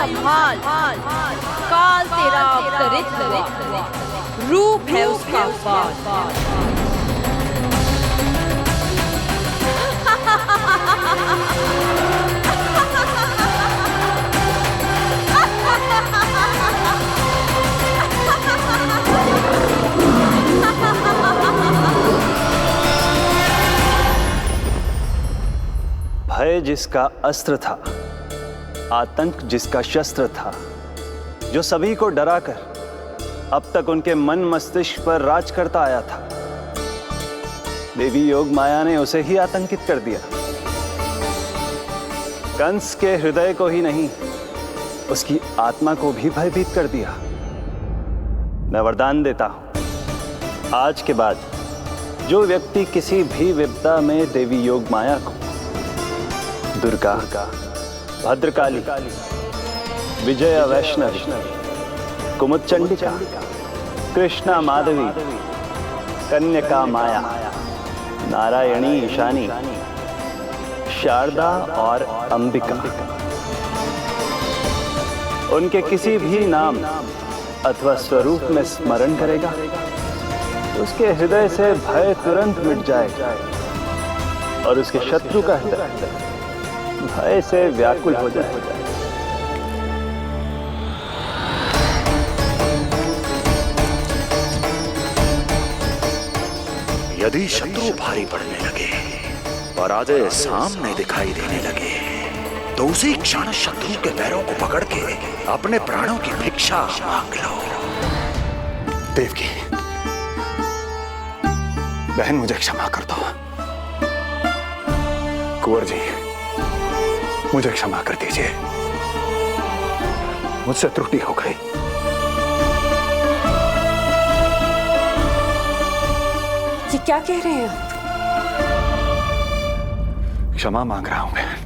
संभाल, काल तेरा अवतरित हुआ, रूप है उसका बाल। भय जिसका अस्त्र था, आतंक जिसका शस्त्र था, जो सभी को डराकर अब तक उनके मन मस्तिष्क पर राज करता आया था, देवी योग माया ने उसे ही आतंकित कर दिया। कंस के हृदय को ही नहीं, उसकी आत्मा को भी भयभीत कर दिया। मैं वरदान देता हूं, आज के बाद जो व्यक्ति किसी भी विपदा में देवी योग माया को, दुर्गा, भद्रकाली, विजया वैष्णवी, कुमुदचंडिका, कृष्णा माधवी, कन्यका माया, नारायणी ईशानी, शारदा और अंबिका, उनके किसी भी नाम अथवा स्वरूप में स्मरण करेगा, उसके हृदय से भय तुरंत मिट जाएगा और उसके शत्रु का हृदय भय से व्याकुल हो जाएगा। यदि शत्रु भारी पड़ने लगे, पराजय सामने दिखाई देने लगे, तो उसी क्षण शत्रु के पैरों को पकड़ के अपने प्राणों की भिक्षा मांग लो। देवकी, बहन मुझे क्षमा कर दो। कुंवर जी, मुझे क्षमा कर दीजिए, मुझसे त्रुटि हो गई। ये क्या कह रहे हैं आप? क्षमा मांग रहा हूं बहन,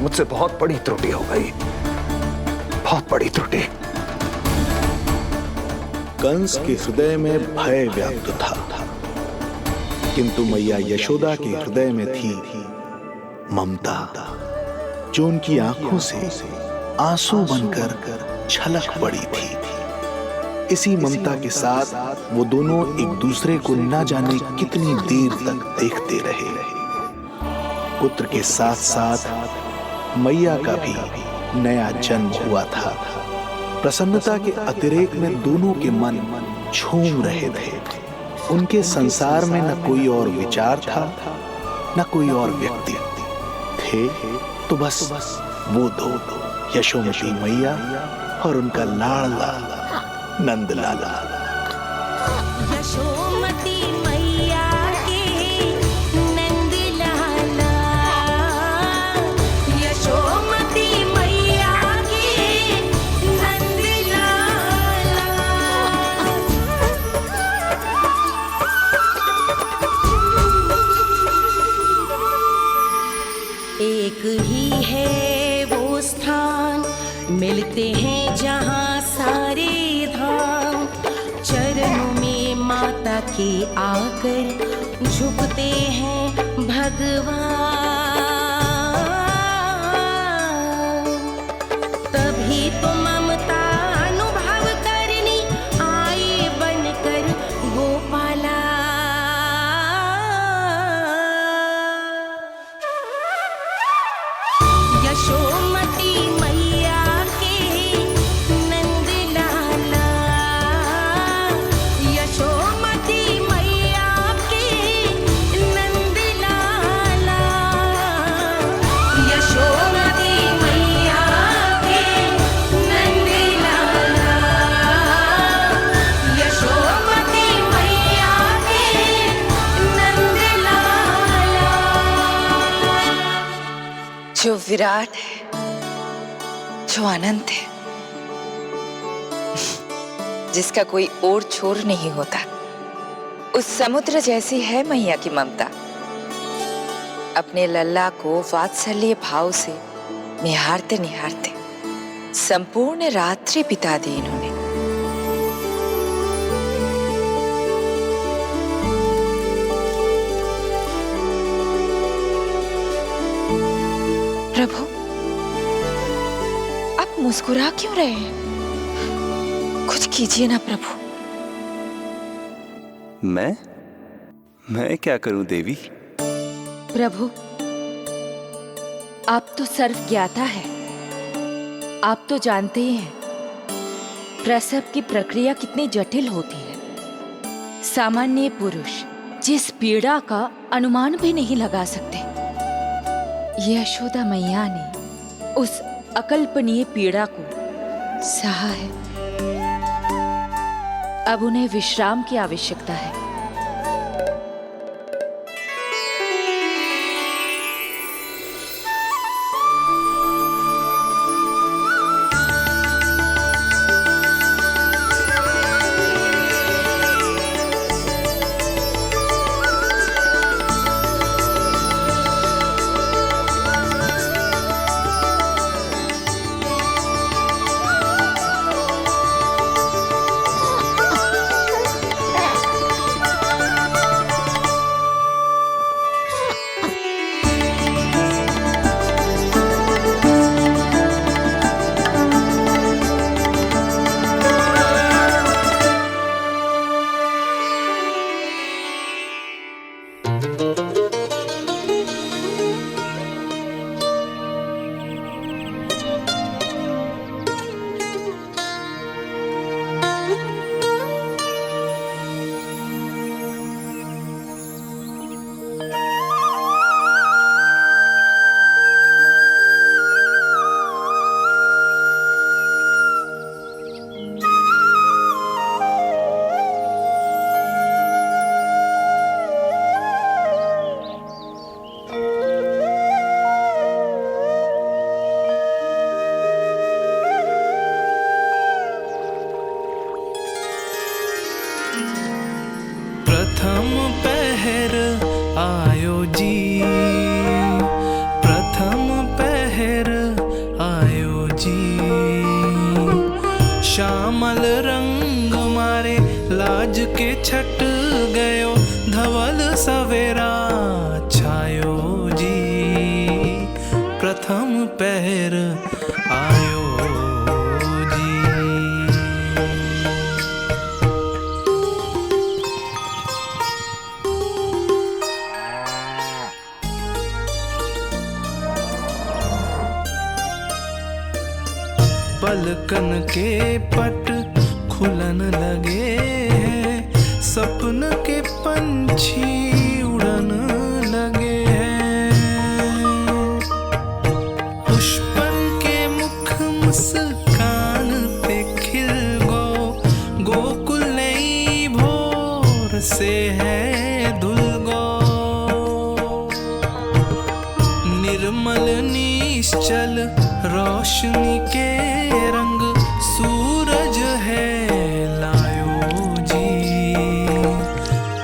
मुझसे बहुत बड़ी त्रुटि हो गई, बहुत बड़ी त्रुटि। कंस के हृदय में भय व्याप्त था, किंतु मैया यशोदा के हृदय में थी ममता, जो उनकी आंखों से आंसू बनकर छलक पड़ी थी। इसी ममता के साथ वो दोनों एक दूसरे को न जाने कितनी देर तक देखते रहे। पुत्र के साथ साथ मैया का भी नया जन्म हुआ था। प्रसन्नता के अतिरेक में दोनों के मन झूम रहे थे। उनके संसार में न कोई और विचार था, न कोई और व्यक्ति थे, तो बस वो दो, यशोमती मैया और उनका लाडला नंद लाला। यशोमती मैया के नंद लाला, यशोमती मैया के नंद लाला। एक ही है वो स्थान, मिलते हैं जहाँ सारे धाम। चरणों में माता के आकर झुकते हैं भगवान। तभी तो ममता अनुभव करनी आए बनकर गोपाला। यशोमती मैया के नंद लाला, यशोमती मैया के नंद लाला, यशोमती मैया के नंद लाला, यशोमती मैया के नंद लाला। जो विराट है, जो अनंत है, जिसका कोई ओर छोर नहीं होता, उस समुद्र जैसी है मैया की ममता। अपने लल्ला को वात्सल्य भाव से निहारते निहारते संपूर्ण रात्रि बिता दी इन्होंने। प्रभु, मुस्कुरा क्यों रहे हैं? कुछ कीजिए ना प्रभु। मैं क्या करूं देवी? प्रभु, आप तो सर्व ज्ञाता है। आप तो जानते ही हैं प्रसव की प्रक्रिया कितनी जटिल होती है। सामान्य पुरुष जिस पीड़ा का अनुमान भी नहीं लगा सकते, यशोदा मैया ने उस अकल्पनीय पीड़ा को सहा है। अब उन्हें विश्राम की आवश्यकता है। प्रथम पहर आयो जी, प्रथम पहर आयो जी। श्यामल रंग मारे लाज के छट गयो, धवल सवेरा छायो जी। प्रथम पहर आयो जी। पलकन के पट खुलन लगे हैं, सपन के पंछी उड़न लगे हैं। पुष्पन के मुख मुस्कान पे खिल गो, गोकुल नई भोर से है धुल गो। निर्मल निश्चल रोशनी के रंग सूरज है लायो जी।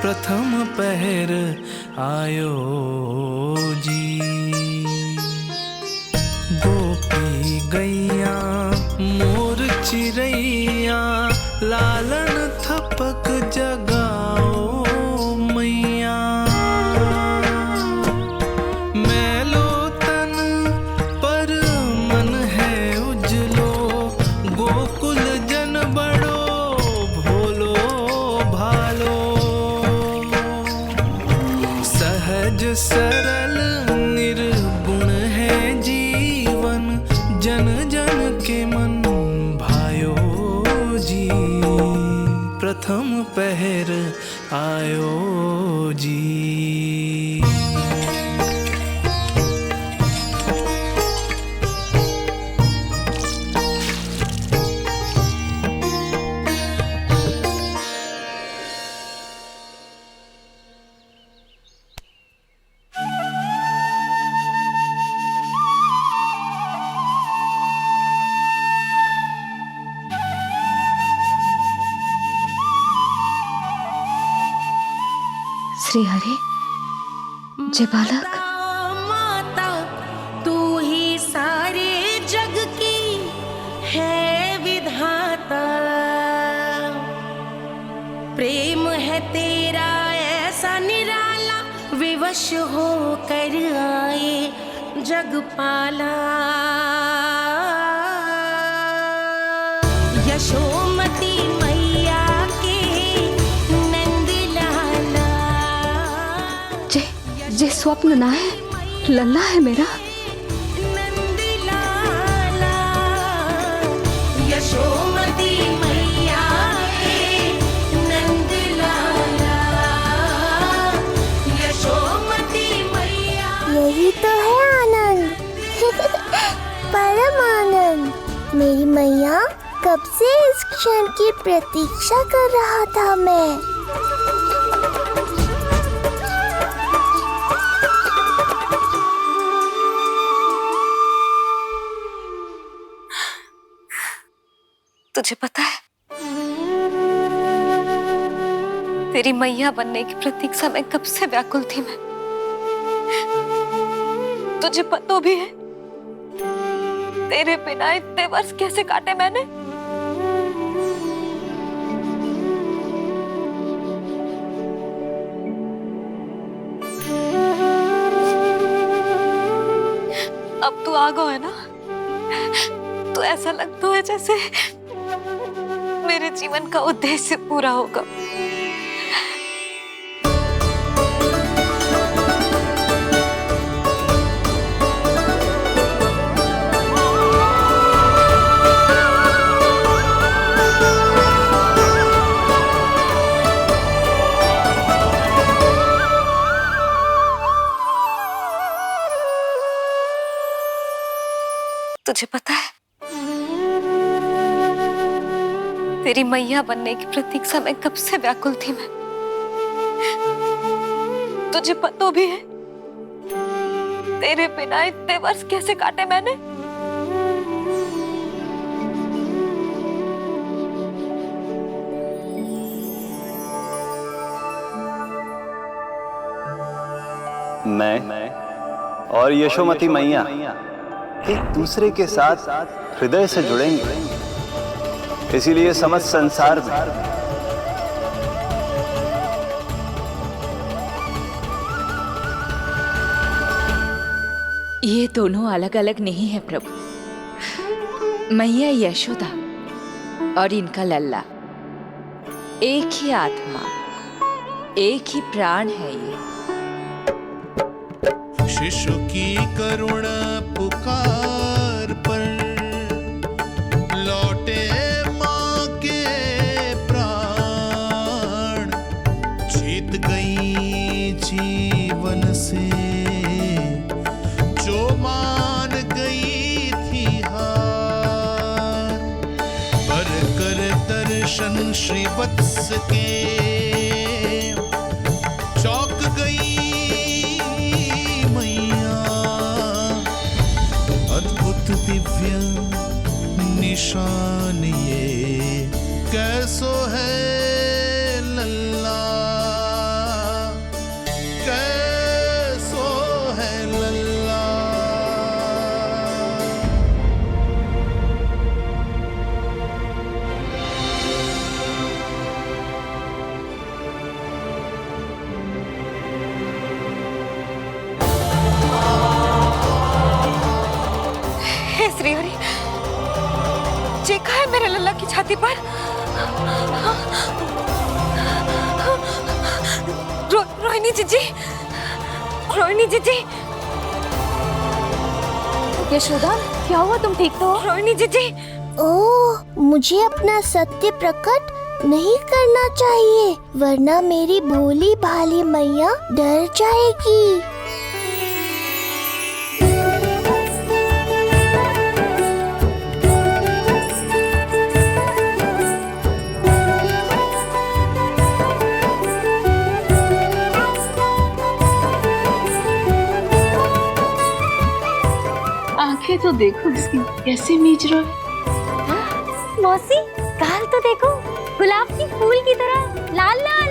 प्रथम पहर आयो जी। गोपी गैया मोर चिड़ैया, लालन थपक जगाओ मैया। मैलो तन पर मन है उजलो, गोकुल जन बड़ो भोलो भालो। सहज सरल निर्गुण है जीवन, जन जन के मन भायो जी। प्रथम पहर आयो जी। श्री हरि, जय बालक। माता तू ही सारे जग की है विधाता। प्रेम है तेरा ऐसा निराला, विवश हो कर आए जग पाला। ये स्वप्न ना है, लल्ला है मेरा। नंदलाला यशोमती मैया के नंदलाला यशोमती मैया। यही तो है आनंद। परम आनंद। मेरी मैया, कब से इस क्षण की प्रतीक्षा कर रहा था मैं। तुझे पता है, तेरी मैया बनने की प्रतीक्षा में कब से व्याकुल थी मैं। तुझे पता भी है तेरे बिना इतने वर्ष कैसे काटे मैंने। अब तू आ गया है ना, तो ऐसा लगता है जैसे मेरे जीवन का उद्देश्य पूरा होगा। तुझे पता है, तेरी मैया बनने की प्रतीक्षा में कब से व्याकुल थी मैं। तुझे पता भी है तेरे बिना इतने वर्ष कैसे काटे मैंने। मैं और यशोमती मैया एक दूसरे के साथ हृदय से जुड़ेंगे, इसीलिए समस्त संसार में ये दोनों अलग अलग नहीं है प्रभु। मैया यशोदा और इनका लल्ला एक ही आत्मा, एक ही प्राण है ये। शिशु की करुण पुकार पर लौटे माँ के प्राण, जीत गई जीवन से जो मान गई थी हार। पर कर दर्शन श्री वत्स के चौक गई दिव्य निशान ये कैसो है लल्ला, कैसो है लल्ला। श्री हरि, देखा है मेरे लल्ला की छाती पर रोहिणी जीजी, रोहिणी जीजी। यशोदा, क्या हुआ, तुम ठीक तो हो? रोहिणी जीजी। ओह, मुझे अपना सत्य प्रकट नहीं करना चाहिए, वरना मेरी भोली भाली मैया डर जाएगी। आंखें तो देखो इसकी कैसे मीच रहा है। मौसी, गाल तो देखो, गुलाब की फूल की तरह लाल लाल।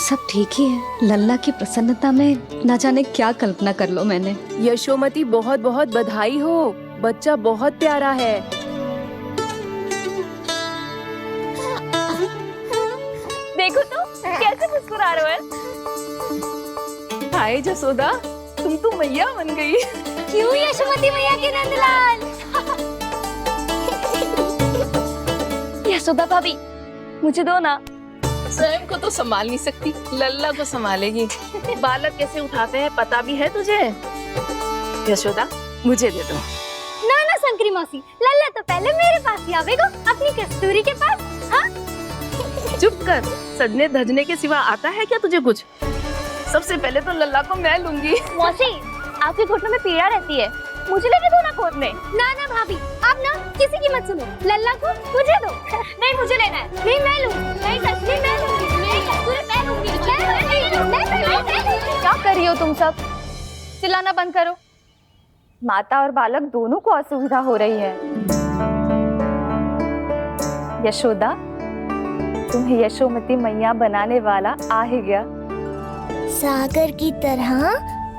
सब ठीक ही है। लल्ला की प्रसन्नता में न जाने क्या कल्पना कर लो मैंने। यशोमती, बहुत बहुत बधाई हो, बच्चा बहुत प्यारा है। देखो तो कैसे मुस्कुरा रहा है। हाय जसोदा, तुम तो मैया बन गई। क्यों यशोमती मैया के नंदलाल। यशोदा भाभी, मुझे दो ना। स्वयं को तो संभाल नहीं सकती, लल्ला को संभालेगी। बालक कैसे उठाते हैं पता भी है तुझे? यशोदा मुझे दे दो। ना ना शंकरी मौसी, लल्ला तो पहले मेरे पास ही आवेगा, अपनी कस्तूरी के पास। हाँ? चुप कर, सजने धजने के सिवा आता है क्या तुझे कुछ? सबसे पहले तो लल्ला को मैं लूंगी। मौसी, आपके घुटनों में पीड़ा रहती है, मुझे लेके दो ना गोद में। ना ना भाभी, आप ना किसी की मत सुनो, लल्ला को मुझे दो। नहीं मुझे लेना है। नहीं मैं लूँ। नहीं कस्तूरी मैं लूंगी। नहीं कस्तूरी मैं लूंगी। क्या कर रही हो तुम सब? चिल्लाना बंद करो। माता और बालक दोनों को असुविधा हो रही है। यशोदा, तुम्हें यशोमती मैया बनाने वाला आ ही गया। सागर की तरह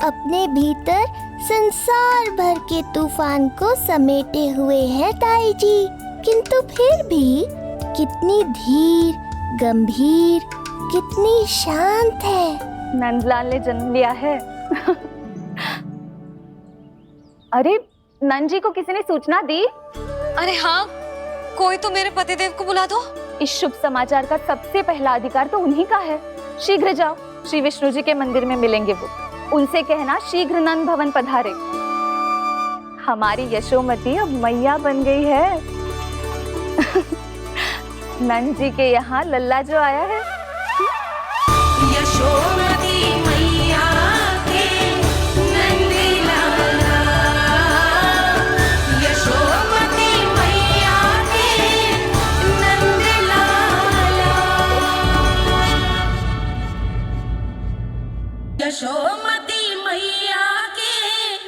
अपने भीतर संसार भर के तूफान को समेटे हुए है ताई जी, किंतु फिर भी कितनी धीर, गंभीर, कितनी शांत है। नंदलाल ने जन्म लिया है। अरे नंद जी को किसी ने सूचना दी? अरे हाँ, कोई तो मेरे पतिदेव को बुला दो। इस शुभ समाचार का सबसे पहला अधिकार तो उन्हीं का है। शीघ्र जाओ, श्री विष्णु जी के मंदिर में मिलेंगे वो। उनसे कहना शीघ्र नंद भवन पधारे। हमारी यशोमती अब मैया बन गई है। नंद जी के यहाँ लल्ला जो आया है। यशोमती मैया के नंद लाला, यशोमती मैया के नंद लाला, यशोमती मैया के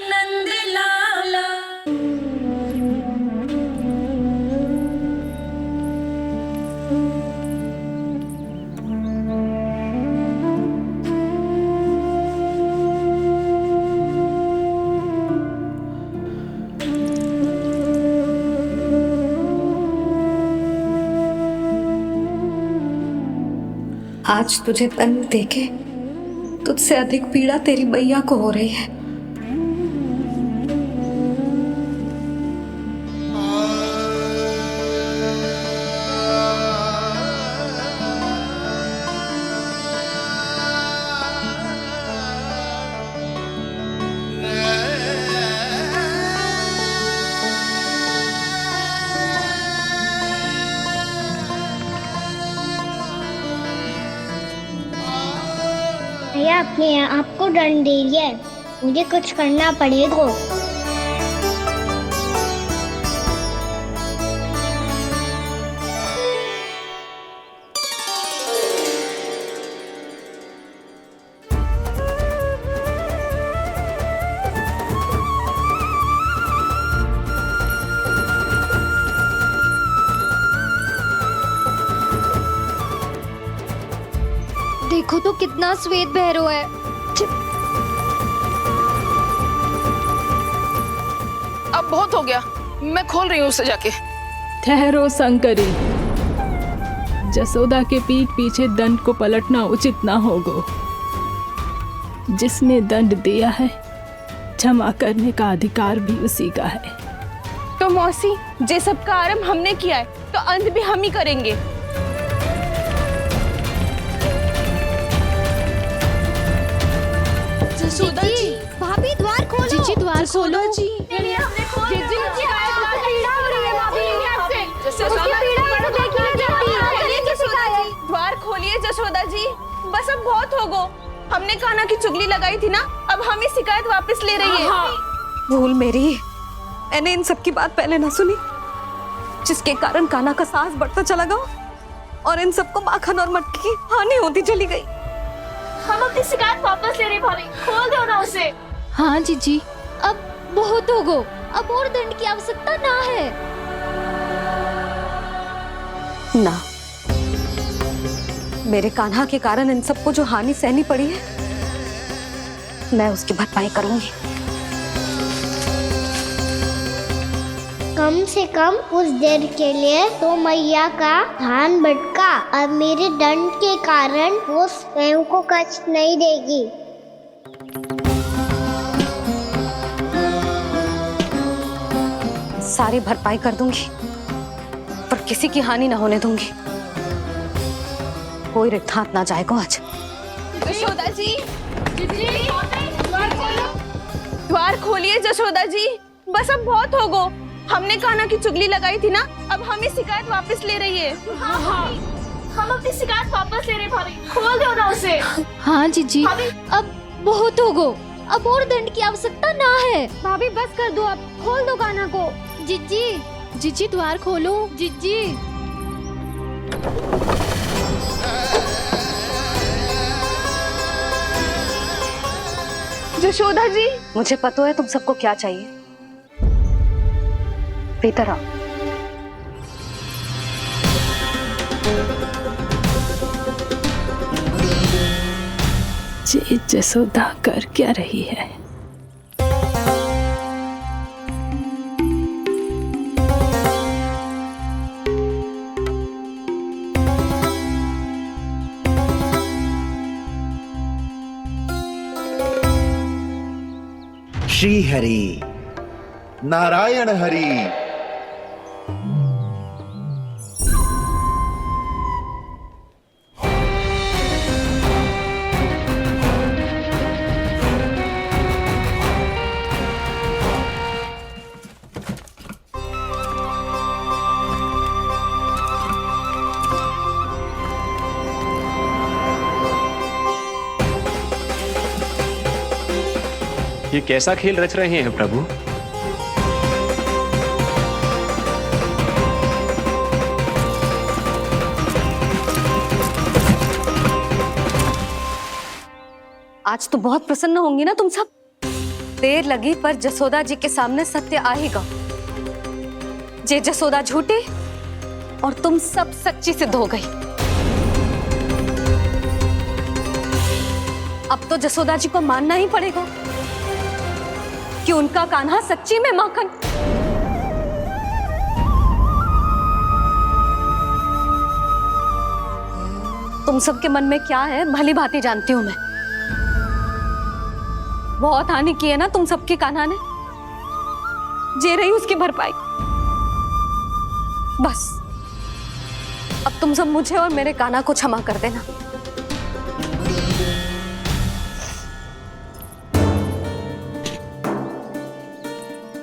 नंद लाला। आज तुझे तन देके तुझसे अधिक पीड़ा तेरी मैया को हो रही है। भैया अपने आपको दंड दे रही है, मुझे कुछ करना पड़ेगा। देखो तो कितना श्वेत भैरव है। अब बहुत हो गया, मैं खोल रही हूँ उसे जाके। ठहरो शंकरी, जसोदा के पीठ पीछे दंड को पलटना उचित ना होगा। जिसने दंड दिया है, क्षमा करने का अधिकार भी उसी का है। तो मौसी, जे सब का आरंभ हमने किया है, तो अंत भी हम ही करेंगे। जसोदा जी, भाभी द्वार खोलो। जीजी द्वार खोलो। जी हमने खोल दिया। द्वार खोलिए जसोदा जी, बस अब बहुत हो गो। हमने कान्हा की चुगली लगाई थी ना, अब हम ही शिकायत वापस ले रही है। भूल मेरी, मैंने इन सब की बात पहले ना सुनी, जिसके कारण कान्हा का साहस बढ़ता चला गया और इन सबको माखन और मटकी की हानि होती चली गई। हम अपनी शिकायत वापस ले रहे भाभी, खोल दो ना उसे। हाँ जीजी, अब बहुत हो गो, अब और दंड की आवश्यकता ना है। ना, मेरे कान्हा के कारण इन सबको जो हानि सहनी पड़ी है, मैं उसकी भरपाई करूंगी। कम से कम उस देर के लिए तो मैया का ध्यान भटका, अब मेरे दंड के कारण वो स्वयं को कष्ट नहीं देगी। सारी भरपाई कर दूंगी, पर किसी की हानि न होने दूंगी। कोई रिक्त हाथ ना जाएगा आज। जशोदा जी, द्वार खोलिए जशोदा जी। बस अब बहुत हो गो। हमने कान्हा की चुगली लगाई थी ना, अब हम ही शिकायत वापस ले रही है। हम अपनी शिकायत वापस ले रहे भाभी, खोल दो ना उसे। हाँ जीजी, अब बहुत हो गो, अब और दंड की आवश्यकता ना है। भाभी बस कर दो, अब खोल दो कान्हा को। जीजी, जीजी द्वार खोलो जीजी। जशोदा जी, मुझे पता है तुम सबको क्या चाहिए। भीतर आओ। जी जसोदा कर क्या रही है? श्री हरि नारायण हरि। ये कैसा खेल रच रहे हैं प्रभु? आज तो बहुत प्रसन्न होंगी ना तुम सब। देर लगी पर जसोदा जी के सामने सत्य आएगा। जे जसोदा झूठी और तुम सब सच्ची सिद्ध हो गई। अब तो जसोदा जी को मानना ही पड़ेगा कि उनका कान्हा सच्ची में माखन। तुम सबके मन में क्या है भली भांति जानती हूं मैं। बहुत हानि की है ना तुम सबके कान्हा ने, जे रही उसकी भरपाई। बस अब तुम सब मुझे और मेरे कान्हा को क्षमा कर देना।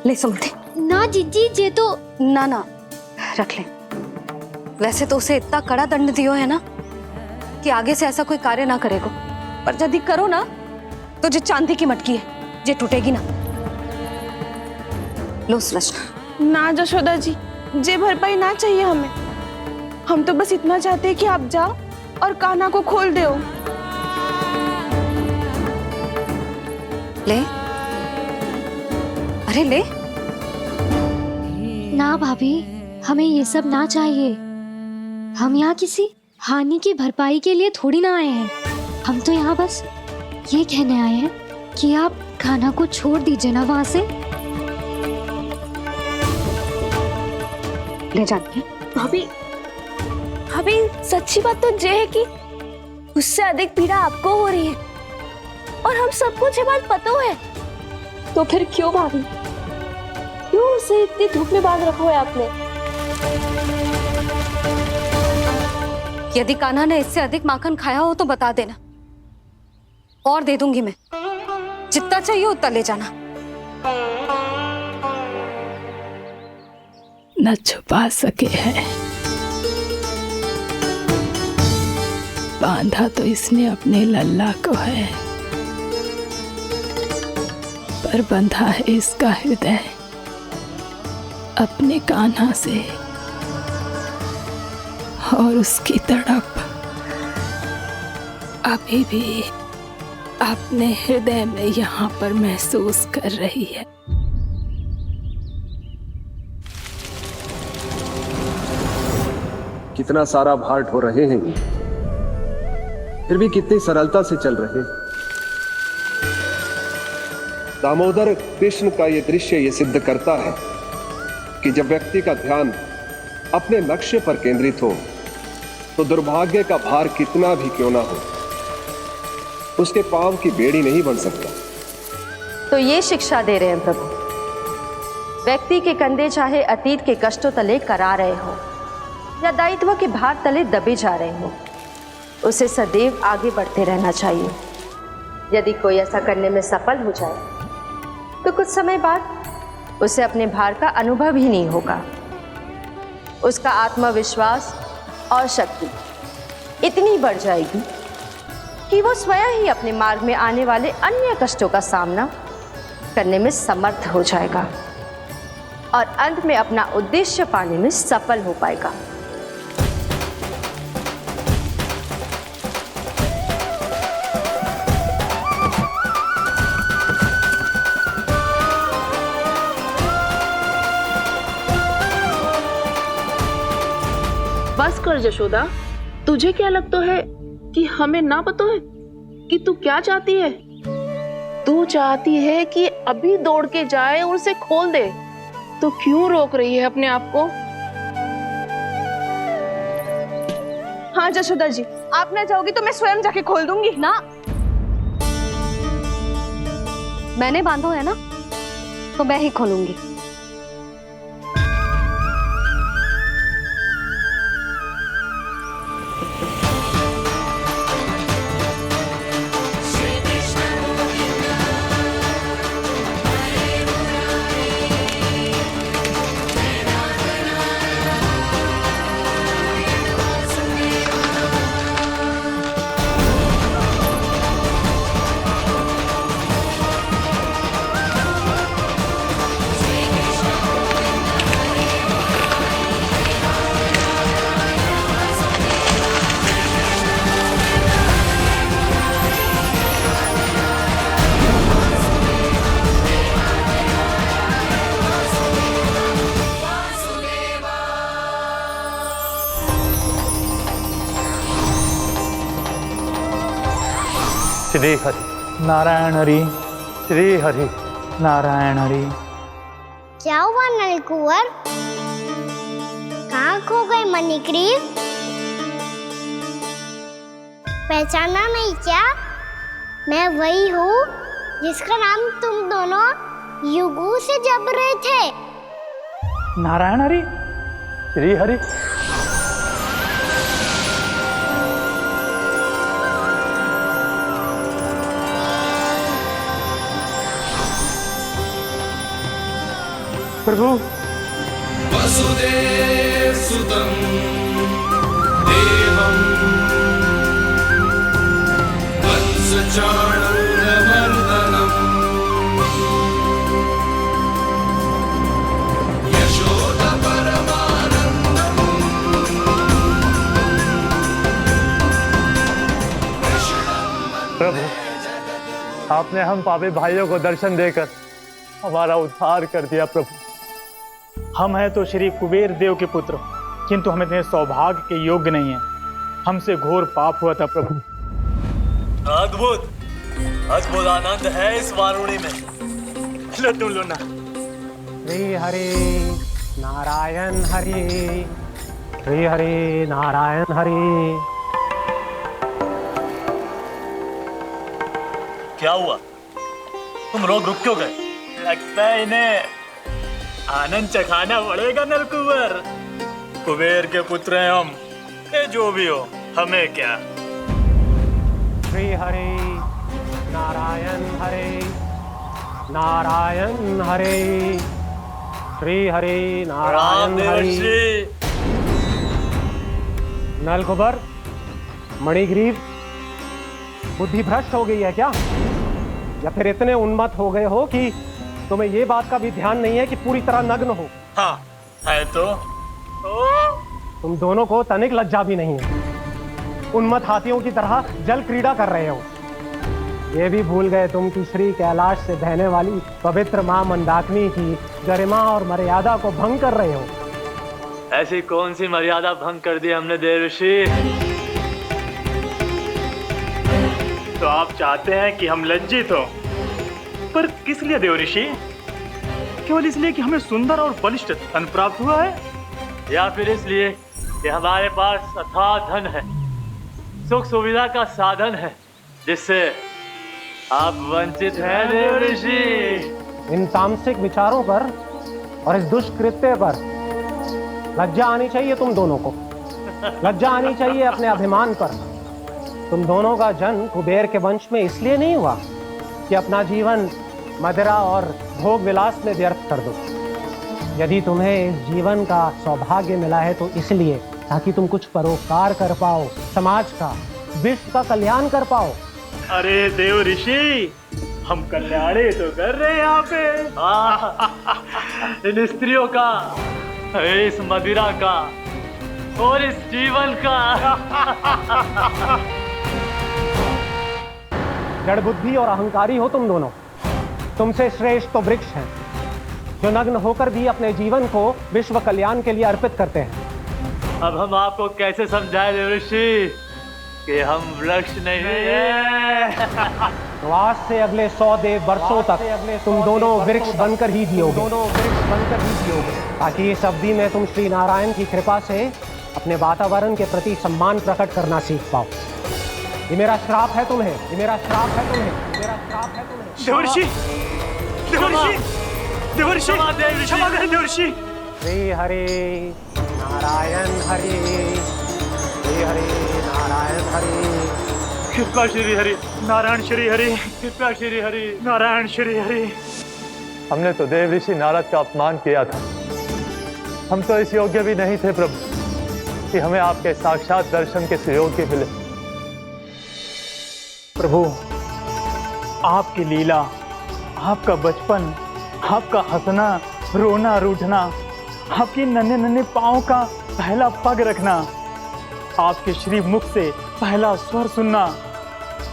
ले सुमति। ना जीजी, जे तो ना रख ले। वैसे तो उसे इतना कड़ा दंड दियो है ना कि आगे से ऐसा कोई कार्य ना करेगा, पर यदि करो ना तो जो चांदी की मटकी है जे टूटेगी ना। लो सृष्टि। ना जशोदा जी, जे भरपाई ना चाहिए हमें। हम तो बस इतना चाहते हैं कि आप जाओ और कान्हा को खोल दो। ले, अरे ले। ना भाभी, हमें ये सब ना चाहिए। हम यहाँ किसी हानि की भरपाई के लिए थोड़ी ना आए हैं। हम तो यहाँ बस ये कहने आए हैं कि आप कान्हा को छोड़ दीजिए ना वहां से। ले जाती भाभी, भाभी सच्ची बात तो ये है कि उससे अधिक पीड़ा आपको हो रही है और हम सबको ये बात पता है। तो फिर क्यों भाभी, क्यों उसे इतनी धूप में बांध रखा है आपने? यदि कान्हा ने इससे अधिक माखन खाया हो तो बता देना, और दे दूंगी मैं। जितना चाहिए उतना ले जाना। न छुपा सके हैं, बांधा तो इसने अपने लल्ला को है, पर बंधा है इसका हृदय अपने कान्हा से। और उसकी तड़प अभी भी अपने हृदय में यहाँ पर महसूस कर रही है। कितना सारा भार ढो रहे हैं, फिर भी कितनी सरलता से चल रहे हैं। दामोदर कृष्ण का ये दृश्य ये सिद्ध करता है कि जब व्यक्ति का ध्यान अपने लक्ष्य पर केंद्रित हो तो दुर्भाग्य का भार कितना भी क्यों ना हो, उसके पांव की बेड़ी नहीं बन सकता। तो ये शिक्षा दे रहे हैं प्रभु, व्यक्ति के कंधे चाहे अतीत के कष्टों तले करा रहे हो या दायित्व के भार तले दबे जा रहे हो, उसे सदैव आगे बढ़ते रहना चाहिए। यदि कोई ऐसा करने में सफल हो जाए तो कुछ समय बाद उसे अपने भार का अनुभव ही नहीं होगा। उसका आत्मविश्वास और शक्ति इतनी बढ़ जाएगी कि वो स्वयं ही अपने मार्ग में आने वाले अन्य कष्टों का सामना करने में समर्थ हो जाएगा और अंत में अपना उद्देश्य पाने में सफल हो पाएगा। बस कर जशोदा, तुझे क्या लगता है कि हमें ना पता है कि तू क्या चाहती है? तू चाहती है कि अभी दौड़ के जाए और उसे खोल दे, तो क्यों रोक रही है अपने आप को? हाँ जशोदा जी, आप ना चाहोगी तो मैं स्वयं जाके खोल दूंगी ना। मैंने बांधो है ना, तो मैं ही खोलूंगी। श्री हरि नारायण हरि, श्री हरि नारायण हरि। क्या हुआ नलकुंवर? कहाँ खो गए मणिग्रीव? पहचाना नहीं क्या? मैं वही हूँ जिसका नाम तुम दोनों युगों से जप रहे थे। नारायण हरि, श्री हरि। प्रभु वसुदेव सुतं देवं वंशचाणूरमर्दनम् यशोदा परमानन्दम् प्रभु, आपने हम पापी भाइयों को दर्शन देकर हमारा उद्धार कर दिया। प्रभु, हम हैं तो श्री कुबेर देव के पुत्र, किंतु हम इतने सौभाग्य के योग्य नहीं हैं। हमसे घोर पाप हुआ था प्रभु। अद्भुत अद्भुत आनंद है इस वारुणी में। लो तुम लो ना। श्री हरि नारायण हरि, श्री हरि नारायण हरि। क्या हुआ? तुम रोक क्यों गए? लगता है इन्हें आनंद चखाना पड़ेगा नलकुंवर। कुबेर के पुत्र हैं हम, ये जो भी हो हमें क्या। श्री हरि नारायण हरि, नारायण हरि, श्री हरि नारायण हरि। नलकुबर, मणिग्रीव, बुद्धि भ्रष्ट हो गई है क्या? या फिर इतने उन्मत्त हो गए हो कि तुम्हें ये बात का भी ध्यान नहीं है कि पूरी तरह नग्न हो? हाँ है तो। तुम दोनों को तनिक लज्जा भी नहीं है। उन्मत्त हाथियों की तरह जल क्रीड़ा कर रहे हो। ये भी भूल गए तुम कि श्री कैलाश से बहने वाली पवित्र मां मंदाकिनी की गरिमा और मर्यादा को भंग कर रहे हो। ऐसी कौन सी मर्यादा भंग कर दी हमने देवर्षि? तो आप चाहते हैं कि हम लज्जित हो, पर किस लिए देवर्षि? केवल इसलिए कि हमें सुंदर और बलिष्ठ धन प्राप्त हुआ है, या फिर इसलिए कि हमारे पास अथाह धन है, सुख सुविधा का साधन है, जिससे आप वंचित हैं देवर्षि? इन तामसिक विचारों पर और इस दुष्कृत्य पर लज्जा आनी चाहिए तुम दोनों को। लज्जा आनी चाहिए अपने अभिमान पर। तुम दोनों का जन्म कुबेर के वंश में इसलिए नहीं हुआ कि अपना जीवन मदिरा और भोग विलास में व्यर्थ कर दो। यदि तुम्हें इस जीवन का सौभाग्य मिला है तो इसलिए ताकि तुम कुछ परोपकार कर पाओ, समाज का, विश्व का कल्याण कर पाओ। अरे देव ऋषि, हम कल्याणी तो कर रहे हैं यहाँ पे। इन स्त्रियों का, इस मदिरा का और इस जीवन का। जड़ बुद्धि और अहंकारी हो तुम दोनों। तुमसे श्रेष्ठ तो वृक्ष हैं जो नग्न होकर भी अपने जीवन को विश्व कल्याण के लिए अर्पित करते हैं। अब हम आपको कैसे समझाएं देव ऋषि कि हम वृक्ष नहीं हैं। तो आज से अगले 100 वर्षों तक तुम दोनों वृक्ष बनकर ही जियोगे, ताकि इस अवधि में तुम श्री नारायण की कृपा से अपने वातावरण के प्रति सम्मान प्रकट करना सीख पाओ। ये मेरा श्राप है तुम्हें, ये मेरा श्राप है तुम्हें, मेरा श्राप है तुम्हें। देवर्षि, देवर्षि, देवर्षि, क्षमा करें देवर्षि। श्री हरि नारायण हरि, श्री हरि नारायण हरि। कृपा श्री हरि नारायण श्री हरि, कृपा श्री हरि नारायण श्री हरि। हमने तो देव ऋषि नारद का अपमान किया था। हम तो इस योग्य भी नहीं थे प्रभु कि हमें आपके साक्षात दर्शन के सुयोग्य मिले। प्रभु, आपकी लीला, आपका बचपन, आपका हंसना, रोना, रूठना, आपकी नन्हे नन्हे पाँव का पहला पग रखना, आपके श्री मुख से पहला स्वर सुनना,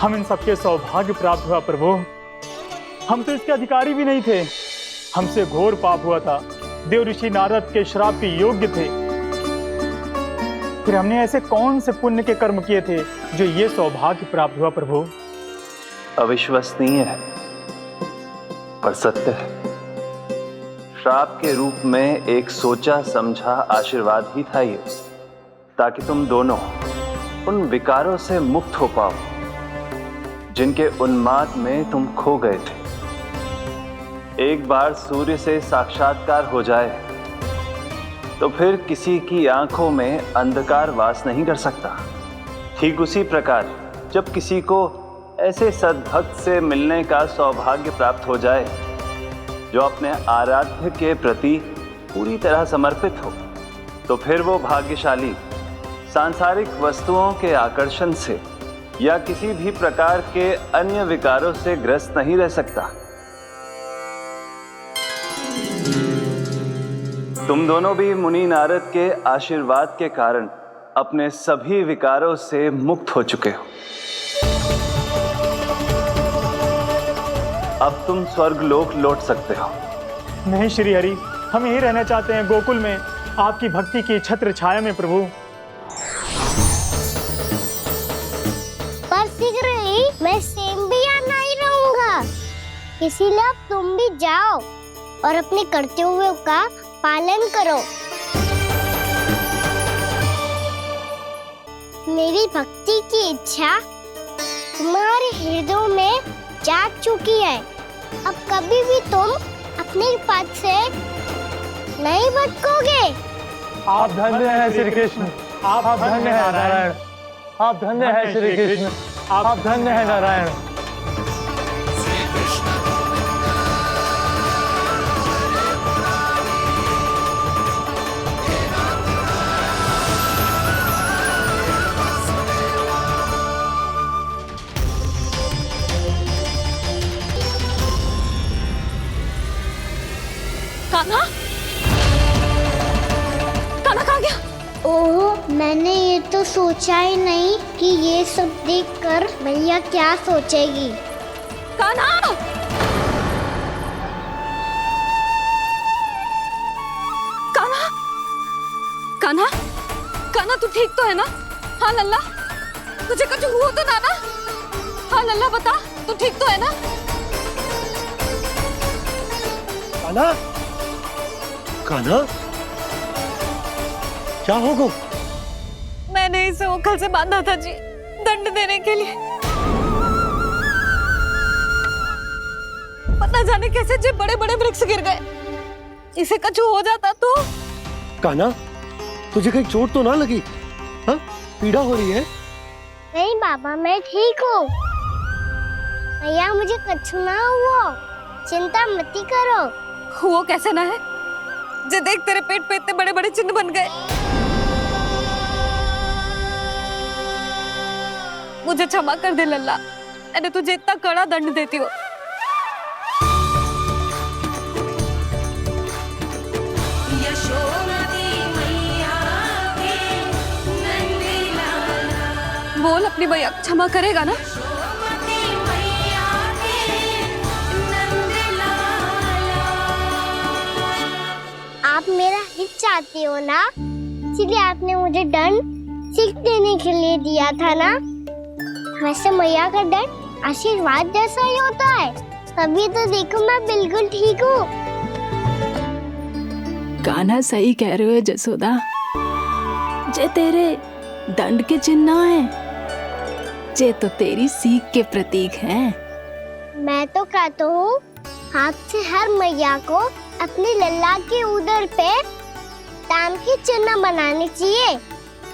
हम इन सबके सौभाग्य प्राप्त हुआ प्रभु। हम तो इसके अधिकारी भी नहीं थे। हमसे घोर पाप हुआ था, देव ऋषि नारद के श्राप के योग्य थे। फिर हमने ऐसे कौन से पुण्य के कर्म किए थे जो ये सौभाग्य प्राप्त हुआ प्रभु? अविश्वसनीय है पर सत्य है। श्राप के रूप में एक सोचा समझा आशीर्वाद ही था ये, ताकि तुम दोनों उन विकारों से मुक्त हो पाओ जिनके उन्माद में तुम खो गए थे। एक बार सूर्य से साक्षात्कार हो जाए तो फिर किसी की आंखों में अंधकार वास नहीं कर सकता। ठीक उसी प्रकार जब किसी को ऐसे सद्भक्त से मिलने का सौभाग्य प्राप्त हो जाए जो अपने आराध्य के प्रति पूरी तरह समर्पित हो, तो फिर वो भाग्यशाली सांसारिक वस्तुओं के आकर्षण से या किसी भी प्रकार के अन्य विकारों से ग्रस्त नहीं रह सकता। तुम दोनों भी मुनि नारद के आशीर्वाद के कारण अपने सभी विकारों से मुक्त हो चुके हो। अब तुम स्वर्गलोक लौट सकते हो। नहीं श्री हरि, हम यहीं रहना चाहते हैं, गोकुल में, आपकी भक्ति की छत्र छाया में प्रभु। पर शीघ्र ही मैं सेम्बिया नहीं रहूंगा, इसीलिए अब तुम भी जाओ और अपने कर्तव्यों का पालन करो। मेरी भक्ति की इच्छा तुम्हारे हृदयों में जाग चुकी है। अब कभी भी तुम अपने पद से नहीं भटकोगे। आप धन्य हैं श्री कृष्ण, आप धन्य हैं नारायण, आप धन्य हैं श्री कृष्ण, आप धन्य हैं नारायण। कान्हा, कान्हा कहाँ गया? ओह, मैंने ये तो सोचा ही नहीं कि ये सब देखकर मैया क्या सोचेगी। कान्हा! कान्हा! कान्हा! कान्हा तू ठीक तो है ना? हाँ लल्ला, तुझे कुछ हुआ तो ना ना? हाँ लल्ला बता, तू ठीक तो है ना? कान्हा, कान्हा, क्या होगा? मैंने इसे ओखल से बांधा था जी, दंड देने के लिए। पता जाने कैसे जे बड़े बड़े वृक्ष गिर गए। इसे कुछ हो जाता तो? कान्हा, तुझे कहीं चोट तो ना लगी? हाँ, पीड़ा हो रही है? नहीं बाबा, मैं ठीक हूँ। भैया मुझे कुछ ना हुआ, चिंता मत करो। वो कैसे ना है? जे देख तेरे पेट पे इतने बड़े बड़े चिन्ह बन गए। मुझे क्षमा कर दे लल्ला, मैंने तुझे इतना कड़ा दंड देती हूँ। बोल अपनी भैया क्षमा करेगा ना? आप मेरा हित चाहते हो ना, इसलिए आपने मुझे दंड सीख देने के लिए दिया था ना। वैसे मैया का दंड आशीर्वाद जैसा ही होता है, तभी तो देखो मैं बिल्कुल ठीक हूँ। कान्हा सही कह रहे हो जसोदा, जे तेरे दंड के चिन्ह है, जे तो तेरी सीख के प्रतीक हैं। मैं तो कहता हूँ हाथ से हर मैया को अपने लल्ला के उदर पे ताम के चिन्ह बनाने चाहिए,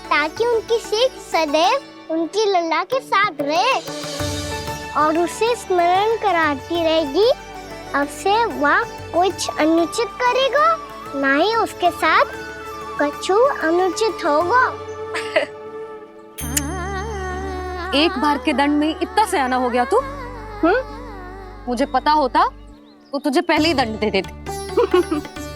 ताकि उनकी सीख सदैव उनकी लल्ला के साथ रहे और उसे स्मरण कराती रहेगी। अब से वह कुछ अनुचित करेगा, ना ही उसके साथ कुछ अनुचित होगा। एक बार के दंड में इतना सयाना हो गया तू? मुझे पता होता तो तुझे पहले ही दंड दे देती।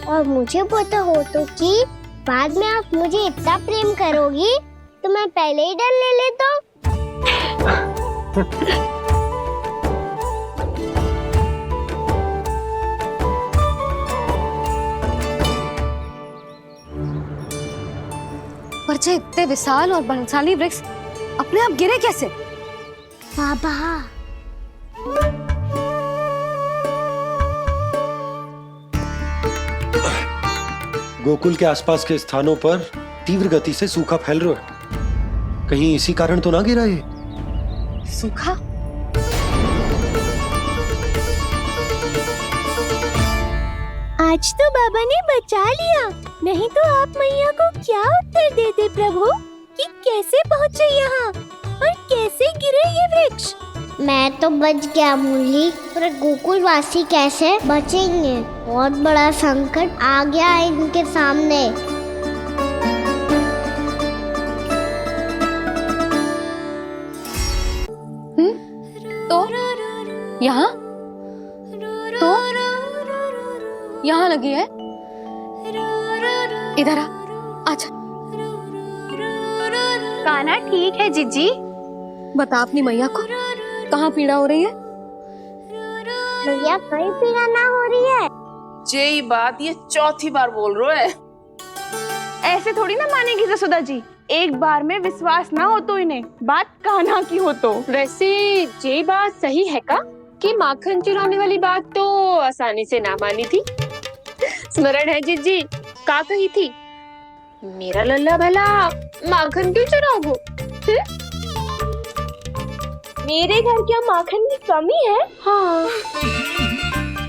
और मुझे पता हो तो कि बाद में आप मुझे इतना प्रेम करोगी तो मैं पहले ही दंड ले लेता। पर जे इतने विशाल और बलशाली वृक्ष अपने आप गिरे कैसे? बाबा गोकुल के आसपास के स्थानों पर तीव्र गति से सूखा फैल रहा है, कहीं इसी कारण तो ना गिरा ये? सूखा? आज तो बाबा ने बचा लिया, नहीं तो आप मैया को क्या उत्तर देते प्रभु कि कैसे पहुँचे यहाँ और कैसे गिरे ये वृक्ष। मैं तो बच गया मुरली, पर गोकुलवासी कैसे बचेंगे? बहुत बड़ा संकट आ गया है इनके सामने। तो यहाँ तो यहाँ लगी है। इधर आ, आजा। कान्हा ठीक है जीजी। बता अपनी मैया को कहाँ पीड़ा हो रही है? मैया कहीं पीड़ा ना हो रही है। जे बात ये चौथी बार बोल रहे है। ऐसे थोड़ी ना मानेगी जसोदा जी, एक बार में विश्वास ना हो तो इन्हें, बात कान्हा की हो तो। वैसे ये बात सही है का कि माखन चुराने वाली बात तो आसानी से ना मानी थी। स्मरण है जीजी का कही थी, मेरा लल्ला भला माखन क्यों चुराओगो? मेरे घर क्या माखन की कमी है? हाँ।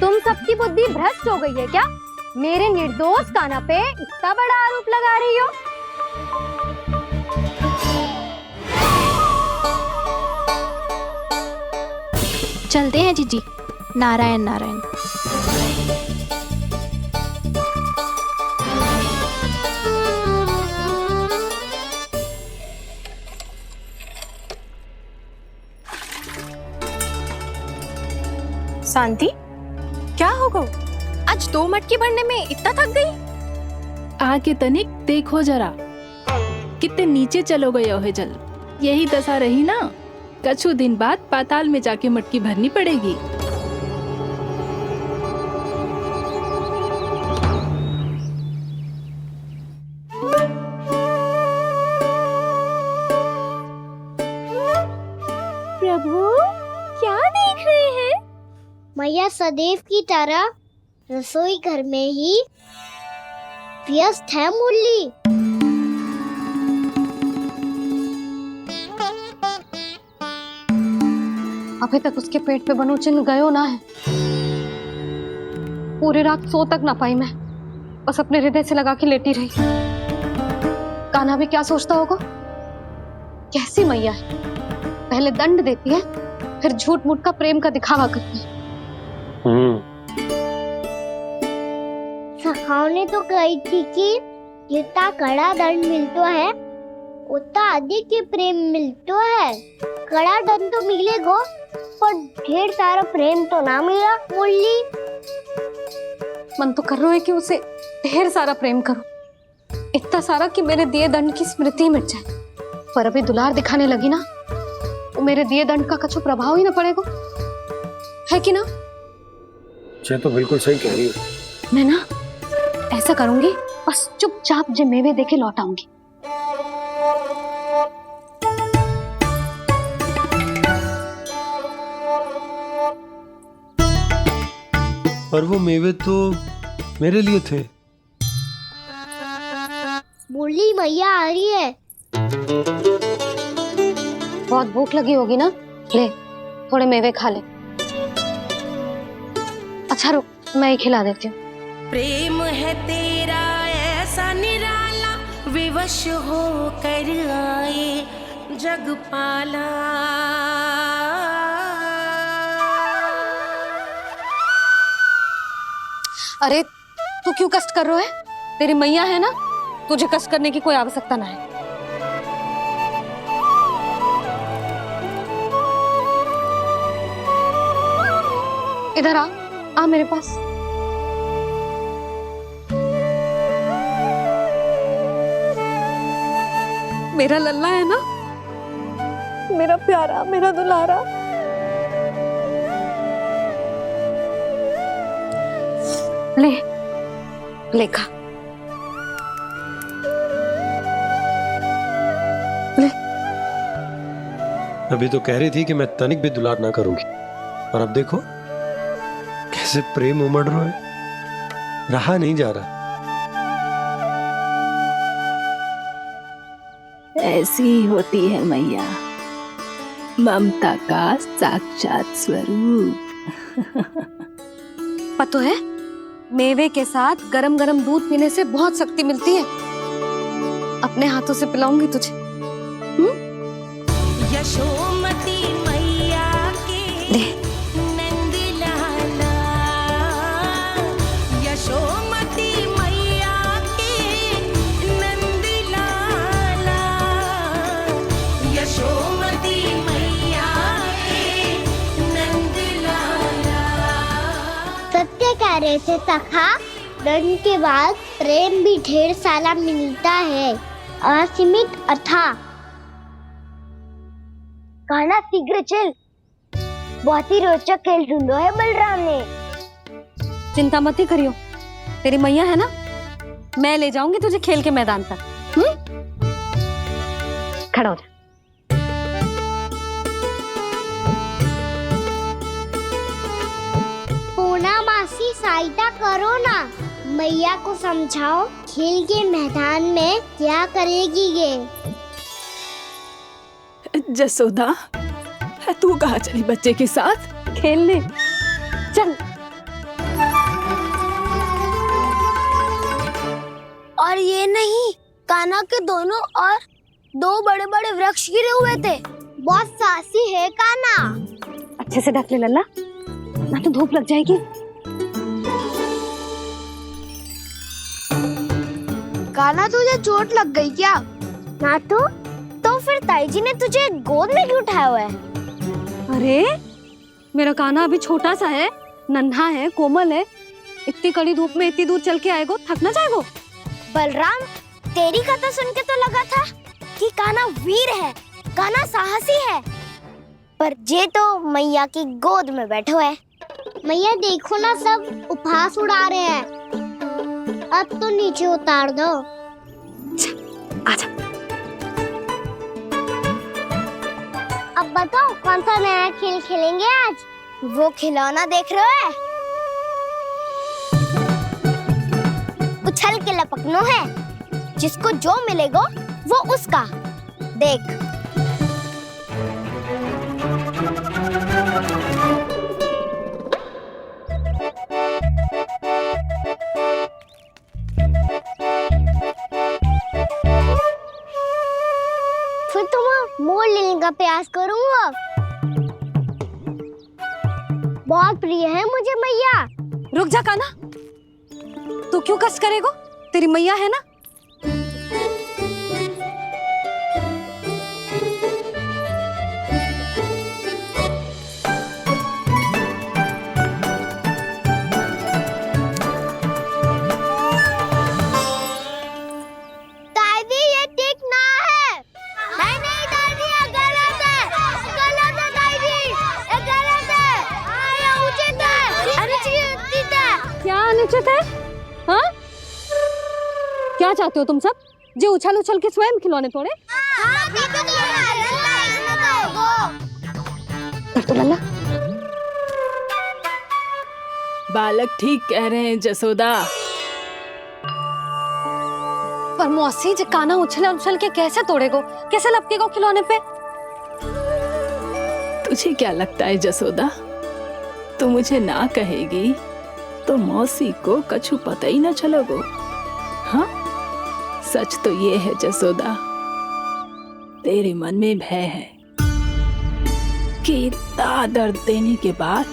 तुम सबकी बुद्धि भ्रष्ट हो गई है क्या? मेरे निर्दोष कान्हा पे इतना बड़ा आरोप लगा रही हो? चलते हैं जीजी। नारायण नारायण। शांति, क्या होगा? आज 2 मटकी भरने में इतना थक गई? आके तनिक देखो जरा, कितने नीचे चलो गए हो जल। यही दशा रही ना, कछु दिन बाद पाताल में जाके मटकी भरनी पड़ेगी। प्रभु क्या देख रहे हैं? मैया सदैव की तरह रसोई घर में ही व्यस्त है मुरली। अभी तक उसके पेट पे बनो चिन्ह गयो ना है। पूरी रात सो तक ना पाई मैं, बस अपने हृदय से लगा के लेटी रही। कान्हा भी क्या सोचता होगा, कैसी मैया है, पहले दंड देती है, फिर झूठ मूठ का प्रेम का दिखावा करती है। सखाओ ने तो कही थी कि जितना कड़ा दंड मिलतो है उतना अधिक ही प्रेम मिलतो है। कड़ा दंड तो मिलेगो पर ढेर सारा प्रेम तो ना मिला। मुरली मन तो कर रहा है कि उसे ढेर सारा प्रेम करूं, इतना सारा कि मेरे दिए दंड की स्मृति मिट जाए। पर अभी दुलार दिखाने लगी ना, वो मेरे दिए दंड का कछु प्रभाव ही ना पड़ेगा, है कि ना? ये तो बिल्कुल सही कह रही हो। मैं ना ऐसा करूंगी, बस चुपचाप जे मेवे देके लौट आऊंगी। पर वो मेवे तो मेरे लिए थे। मुरली मैया आ रही है। बहुत भूख लगी होगी ना, ले थोड़े मेवे खा ले। अच्छा रुक, मैं ही खिला देती हूँ। प्रेम है तेरा ऐसा निराला, विवश हो कर आए जगपाला। अरे तू क्यों कष्ट कर रहा है? तेरी मैया है ना, तुझे कष्ट करने की कोई आवश्यकता ना है। इधर आ मेरे पास। मेरा लल्ला है ना, मेरा प्यारा, मेरा दुलारा। ले खा। ले। अभी तो कह रही थी कि मैं तनिक भी दुलार ना करूंगी, और अब देखो कैसे प्रेम उमड़ रहा है, रहा नहीं जा रहा। ऐसी ही होती है मैया, ममता का साक्षात स्वरूप। पता है, मेवे के साथ गरम गरम दूध पीने से बहुत शक्ति मिलती है। अपने हाथों से पिलाऊंगी तुझे। यशोमती मैया के नंद लाला, यशोमती मैया के नंद लाला, यशोमती मैया के नंद लाला। सत्य कह रहे थे सखा, दंड के बाद प्रेम भी ढेर सारा मिलता है, असीमित अथाह। गाना शीघ्र चल, बहुत ही रोचक खेल ढूंढो है बलराम ने। चिंता मत ही करियो, तेरी मैया है ना, मैं ले जाऊंगी तुझे खेल के मैदान तक। खड़ा हो जा। पूना मासी सहायता करो ना, मैया को समझाओ खेल के मैदान में क्या करेगी ये। जसोदा, तू कहाँ चली बच्चे के साथ? खेलने चल। और ये नहीं, कान्हा के दोनों और दो बड़े बड़े वृक्ष गिरे हुए थे। बहुत साहसी है कान्हा। अच्छे से ढक ले लल्ला, ना तो धूप लग जाएगी। कान्हा तुझे चोट लग गई क्या? ना तो फिर ताई जी ने तुझे गोद में क्यों उठाया हुआ है? अरे मेरा कान्हा अभी छोटा सा है, नन्हा है, कोमल है। इतनी कड़ी धूप में इतनी दूर चल के आएगो, थक ना जाएगो? बलराम, तेरी कथा सुन के तो लगा था कि कान्हा वीर है, कान्हा साहसी है, पर जे तो मैया की गोद में बैठो है। मैया देखो ना, सब उपहास उड़ा रहे हैं। अब तो नीचे उतार दो। आजा। अब बताओ कौन सा नया खेल खेलेंगे आज? वो खिलौना देख रहे हो? उछल के लपकनो है, जिसको जो मिलेगा वो उसका। देख। फिर तुम मोड़ लेने का प्रयास करूंगा। बहुत प्रिय है मुझे मैया। रुक जा कान्हा, तू क्यों कष्ट करेगो? तेरी मैया है ना। दादी ये ठीक ना है। नहीं दादी ये गलत है। गलत है दादी, ये गलत है। ये उचित है। अनुचित है। क्या अनुचित है? हाँ? क्या चाहते हो तुम सब? जो उछल उछल के स्वयं खिलौने तोड़े? तो लल्ला, बालक ठीक कह रहे हैं जसोदा। पर मौसी जो कान्हा उछल उछल के कैसे तोड़ेगो? कैसे लपकेगो खिलौने पे? तुझे क्या लगता है जसोदा, तू मुझे ना कहेगी तो मौसी को कछु पता ही ना चलोगो? हाँ, सच तो ये है जसोदा, तेरे मन में भय है कि इतना दर्द देने के बाद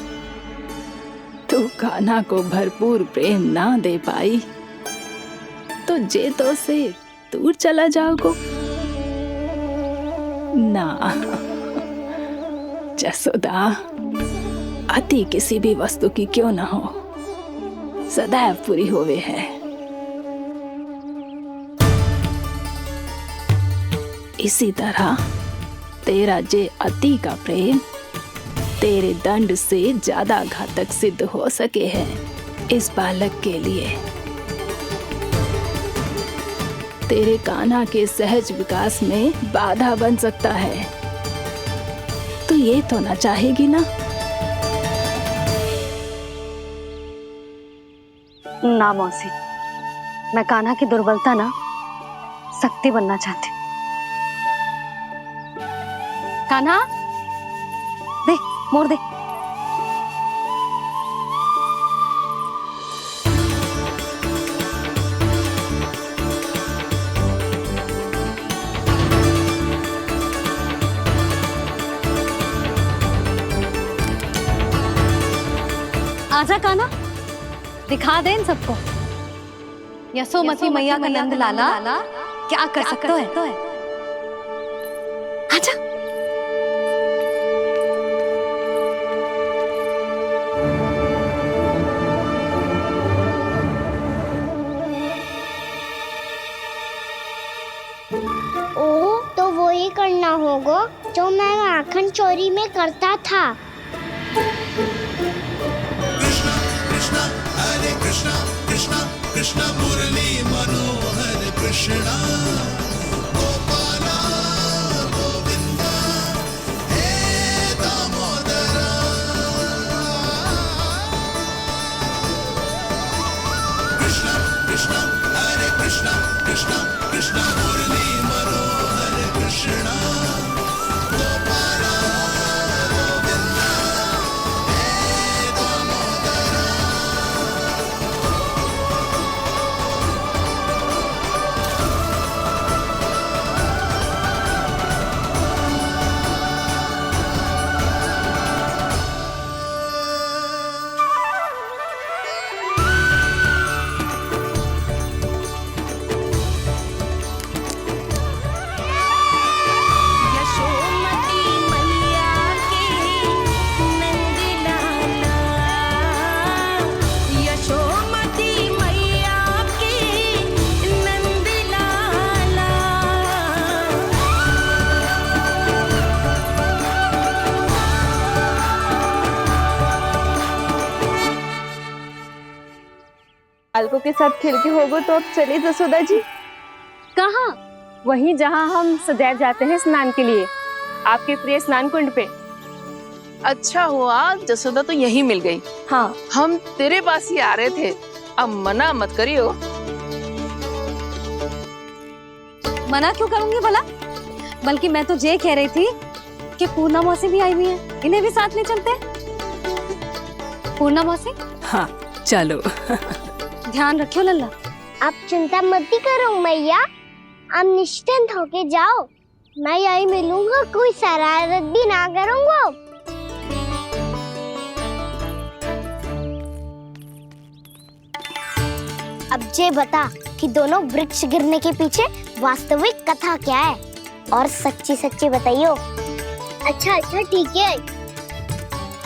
तू कान्हा को भरपूर प्रेम ना दे पाई तो जेतो से दूर चला जाओगो ना। जसोदा, अति किसी भी वस्तु की क्यों ना हो, सदैव पूरी होवे है। इसी तरह तेरा जे अति का प्रेम तेरे दंड से ज्यादा घातक सिद्ध हो सके है इस बालक के लिए। तेरे कान्हा के सहज विकास में बाधा बन सकता है। तो ये तो ना चाहेगी ना? ना मौसी, मैं कान्हा की दुर्बलता ना शक्ति बनना चाहती। कान्हा, दे मोड़ दे। आजा कान्हा, दिखा दे इन सबको यशोमती मैया का नंद लाला क्या कर सकता है। आजा। ओ, तो वो ही करना होगा जो मैं माखन चोरी में करता था। कृष्णा कृष्णा कृष्णा मुरली मनोहर कृष्णा गोपाला गोविंदा हे दामोदरा। कृष्णा कृष्णा हरे कृष्णा कृष्णा कृष्णा मुरली मनोहर कृष्णा गोपाला गोविंदा हे दामोदरा। यशोमती मैया के नंद लाला, यशोमती मैया के नंद लाला। बालकों के साथ खेल के होगो तो अब चले जसोदा जी। कहाँ? वहीं जहाँ हम सदैव जाते हैं स्नान के लिए, आपके प्रिय स्नान कुंड पे। अच्छा हुआ जसोदा तो यहीं मिल गई। हाँ, हम तेरे पास ही आ रहे थे, अब मना मत करियो। मना क्यों करूंगी भला? बल्कि मैं तो ये कह रही थी कि पूर्णा मौसी भी आई हुई है, इन्हें भी साथ ले चलते हैं। पूर्णा मौसी, हाँ चलो। ध्यान रखियो लल्ला। आप चिंता मत करो मैया, आप निश्चिंत होके जाओ, मैं यही मिलूंगा, कोई शरारत भी ना करूंगा। अब ये बता कि दोनों वृक्ष गिरने के पीछे वास्तविक कथा क्या है, और सच्ची सच्ची बताइयो। अच्छा अच्छा ठीक है,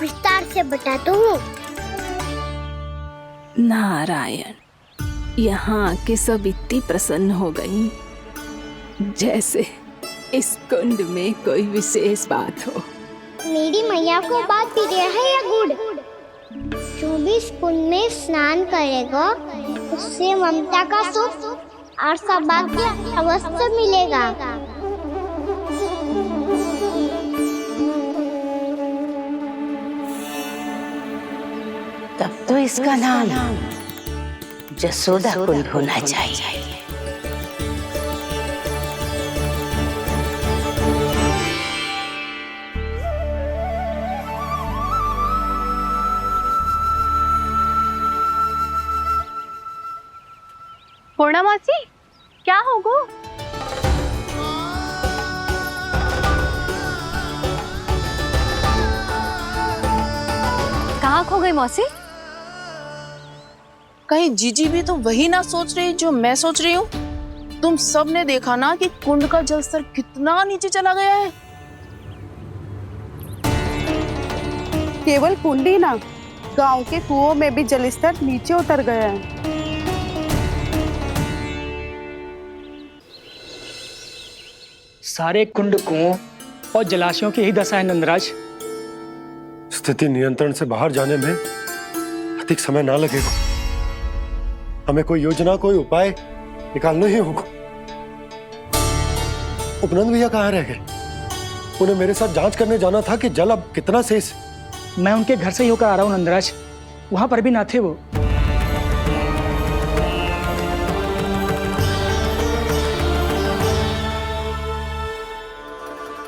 विस्तार से बताता हूँ। नारायण, यहाँ के सब इतनी प्रसन्न हो गई जैसे इस कुंड में कोई विशेष बात हो। मेरी मैया को बात प्रिय है या गुड़? जो भी इस कुंड में स्नान करेगा उससे ममता का सुख और सौभाग्य अवश्य मिलेगा। तब तो इसका नाम जसोदा कुंड होना चाहिए। पूर्णा मासी, क्या होगो? कहाँ खो गई मौसी? कहीं जीजी भी तो वही ना सोच रही जो मैं सोच रही हूँ? तुम सब ने देखा ना कि कुंड का जलस्तर कितना नीचे चला गया है। केवल कुंड ही ना, गांव के कुओं में भी जलस्तर नीचे उतर गया है। सारे कुंड, कुओं और जलाशयों की ही दशा है नंदराज। स्थिति नियंत्रण से बाहर जाने में अधिक समय ना लगेगा। हमें कोई योजना, कोई उपाय निकालना ही होगा। उपनंद भैया कहाँ रह गए? उन्हें मेरे साथ जांच करने जाना था कि जल अब कितना शेष। मैं उनके घर से ही होकर आ रहा हूँ नंदराज, वहां पर भी ना थे वो।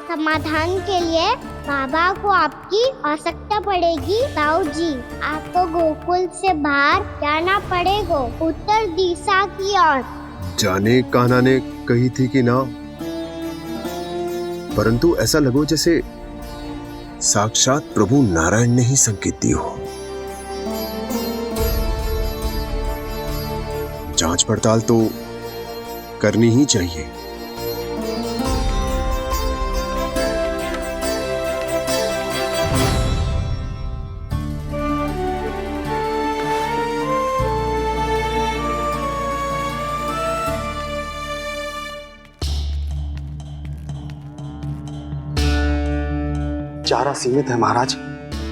समाधान के लिए बाबा को आपकी आवश्यकता पड़ेगी। ताऊ जी, आपको गोकुल से बाहर जाना पड़ेगा, उत्तर दिशा की ओर। जाने कान्हा ने कही थी कि ना, परंतु ऐसा लगो जैसे साक्षात प्रभु नारायण ने ही संकेत दी हो। जांच पड़ताल तो करनी ही चाहिए। चारा सीमित है महाराज,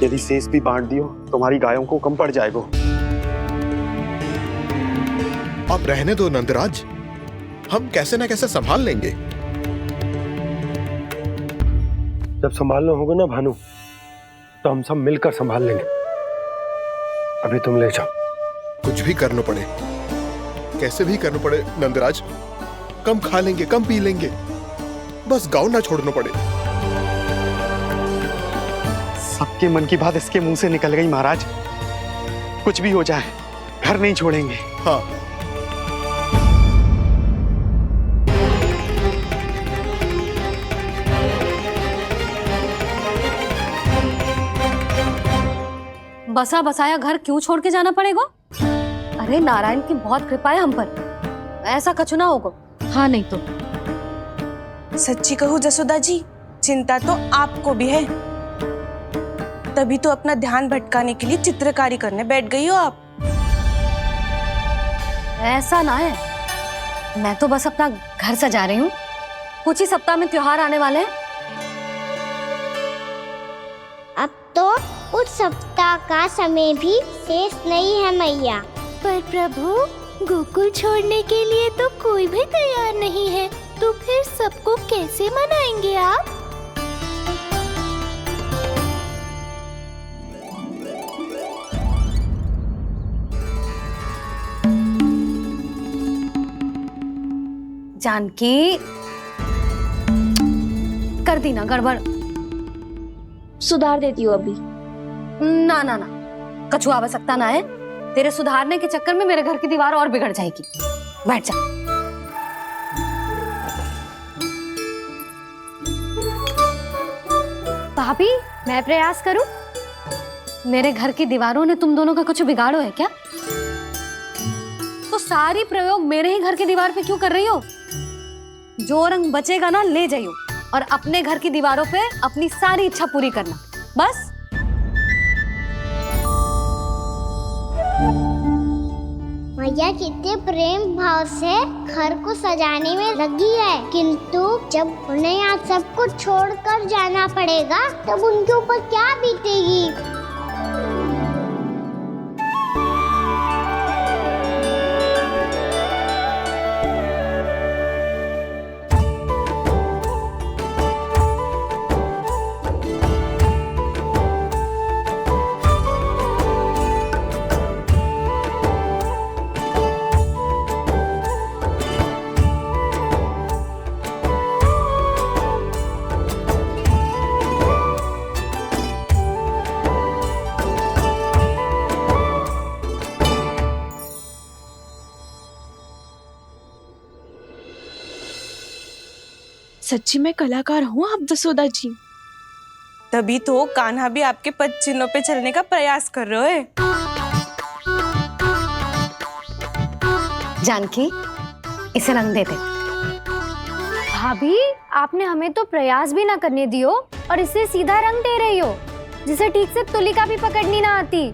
यदि शेष भी बांट दियो तो हमारी गायों को कम पड़ जाएगा। अब रहने दो नंदराज, हम कैसे न कैसे संभाल लेंगे। जब संभालना होगा ना भानु, तो हम सब मिलकर संभाल लेंगे। अभी तुम ले जाओ। कुछ भी करना पड़े, कैसे भी करना पड़े नंदराज, कम खा लेंगे, कम पी लेंगे, बस गाँव ना छोड़ना पड़े। सबके मन की बात इसके मुंह से निकल गई महाराज। कुछ भी हो जाए घर नहीं छोड़ेंगे। हाँ, बसा बसाया घर क्यों छोड़ के जाना पड़ेगा? अरे नारायण की बहुत कृपा है हम पर, ऐसा कछु ना होगा। हाँ नहीं तो सच्ची कहूँ जसोदा जी, चिंता तो आपको भी है, तभी तो अपना ध्यान भटकाने के लिए चित्रकारी करने बैठ गई हो आप। ऐसा ना है, मैं तो बस अपना घर सजा रही हूँ। कुछ ही सप्ताह में त्योहार आने वाले हैं। अब तो उस सप्ताह का समय भी शेष नहीं है मैया। पर प्रभु, गोकुल छोड़ने के लिए तो कोई भी तैयार नहीं है, तो फिर सबको कैसे मनाएंगे आप? जानकी, कर दी ना गड़बड़। सुधार देती हूँ अभी। ना ना ना, कछु आवश्यकता ना है। तेरे सुधारने के चक्कर में मेरे घर की दीवार और बिगड़ जाएगी। बैठ जा। भाभी, मैं प्रयास करूं? मेरे घर की दीवारों ने तुम दोनों का कुछ बिगाड़ो है क्या? तो सारी प्रयोग मेरे ही घर की दीवार पे क्यों कर रही हो? जो रंग बचेगा ना ले जाइयो और अपने घर की दीवारों पे अपनी सारी इच्छा पूरी करना, बस। मैया कितने प्रेम भाव से घर को सजाने में लगी है, किंतु जब उन्हें यहाँ सब कुछ छोड़कर जाना पड़ेगा तब उनके ऊपर क्या बीतेगी। सच्ची में कलाकार हूँ आप जसोदा जी। तभी तो कान्हा भी आपके पद चिन्हों पे चलने का प्रयास कर रहे है। जानकी, इसे रंग दे दे। भाभी, आपने हमें तो प्रयास भी ना करने दियो और इसे सीधा रंग दे रही हो, जिसे ठीक से तुलिका भी पकड़नी ना आती।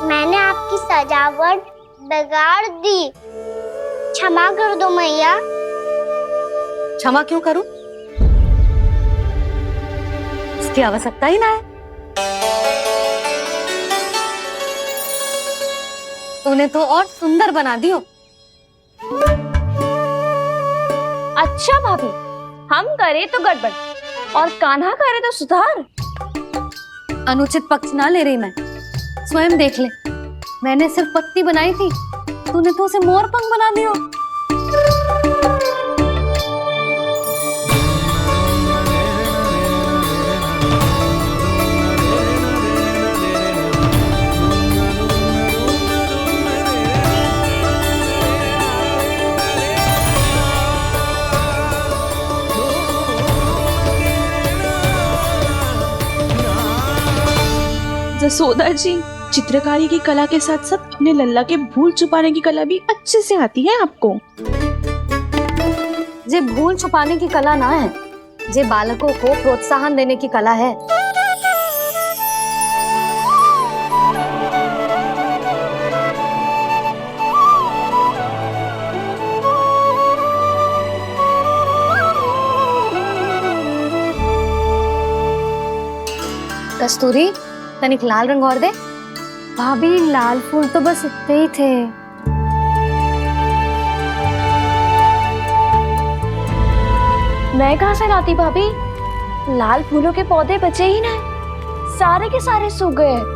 मैंने आपकी सजावट बिगाड़ दी, क्षमा कर दो मैया। क्षमा क्यों करूं? इसकी आवश्यकता ही ना है। तूने तो और सुंदर बना दियो। अच्छा भाभी, हम करे तो गड़बड़ और कान्हा करे तो सुधार। अनुचित पक्ष ना ले रही मैं, स्वयं देख ले। मैंने सिर्फ पत्ती बनाई थी, तूने तो उसे मोर पंख बना दियो। जसोदा जी, चित्रकारी की कला के साथ साथ अपने लल्ला के भूल छुपाने की कला भी अच्छे से आती है आपको। जे भूल छुपाने की कला ना है, जे बालकों को प्रोत्साहन देने की कला है। कस्तूरी, तनिक लाल रंग और दे। भाभी, लाल फूल तो बस इतने ही थे। मैं कहाँ से लाती भाभी? लाल फूलों के पौधे बचे ही नहीं, सारे के सारे सूख गए।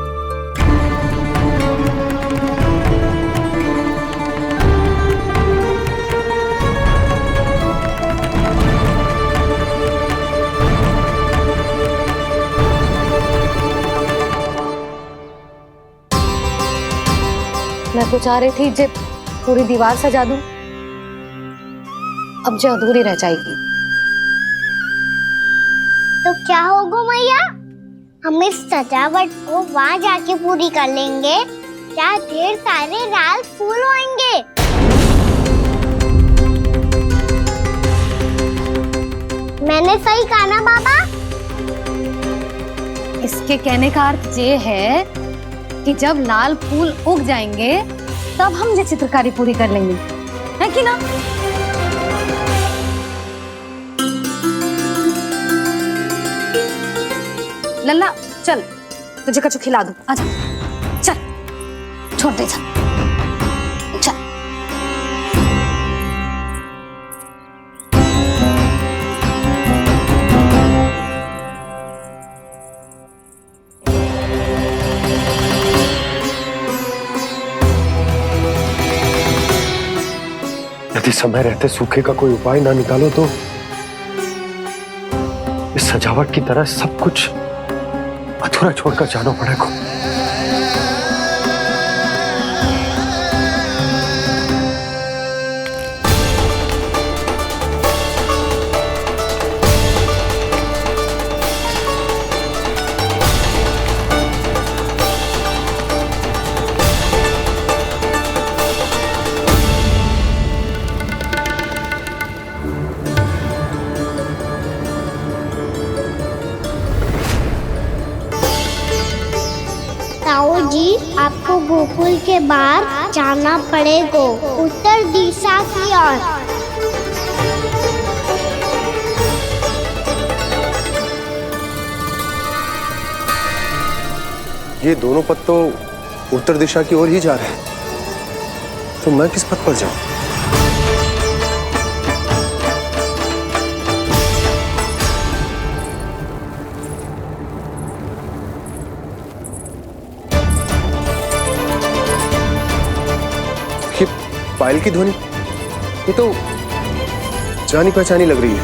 मैं तो चाह रही थी जे पूरी दीवार सजा दूं, अब जो अधूरी रह जाएगी। तो क्या होगा मैया, हम इस सजावट को वहाँ जाके पूरी कर लेंगे, क्या ढेर सारे लाल फूल होंगे। मैंने सही कहा ना बाबा? इसके कहने का अर्थ ये है कि जब लाल फूल उग जाएंगे तब हम ये चित्रकारी पूरी कर लेंगे, है कि ना? लल्ला चल, तुझे कछु खिला दूं, आजा। चल, छोड़ दे, चल चल। यदि समय रहते सूखे का कोई उपाय ना निकालो तो इस सजावट की तरह सब कुछ अधूरा छोड़कर जाना पड़ेगा। गोकुल के बाहर जाना पड़ेगा, उत्तर दिशा की ओर। ये दोनों पथ तो उत्तर दिशा की ओर ही जा रहे हैं, तो मैं किस पथ पर जाऊं? ये पायल की ध्वनि, ये तो जानी पहचानी लग रही है।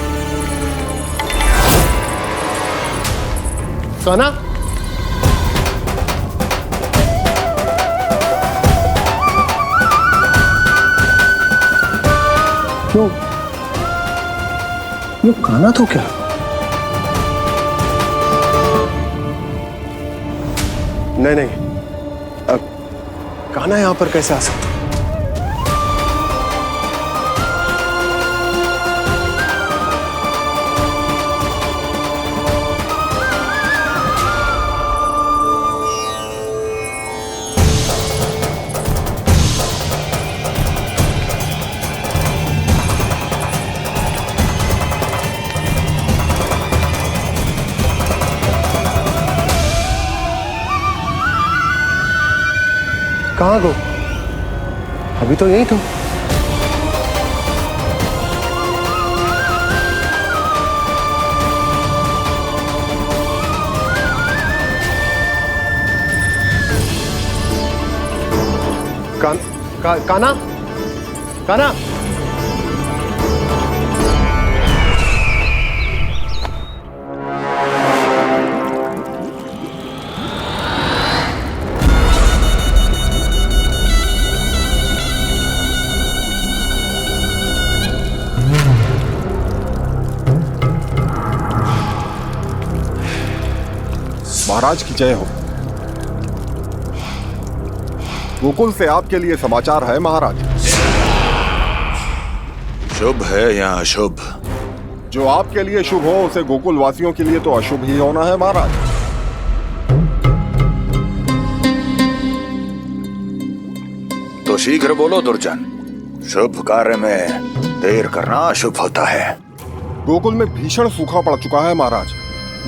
कान्हा, क्यों? ये कान्हा तो क्या? नहीं, अब कान्हा यहां पर कैसे आ सकता? कहाँ गो? अभी तो यही तुम। कान्हा, कान्हा, महाराज की जय हो। गोकुल से आपके लिए समाचार है महाराज। शुभ है या अशुभ? जो आपके लिए शुभ हो उसे गोकुल वासियों के लिए तो अशुभ ही होना है महाराज। तो शीघ्र बोलो दुर्जन, शुभ कार्य में देर करना अशुभ होता है। गोकुल में भीषण सूखा पड़ चुका है महाराज।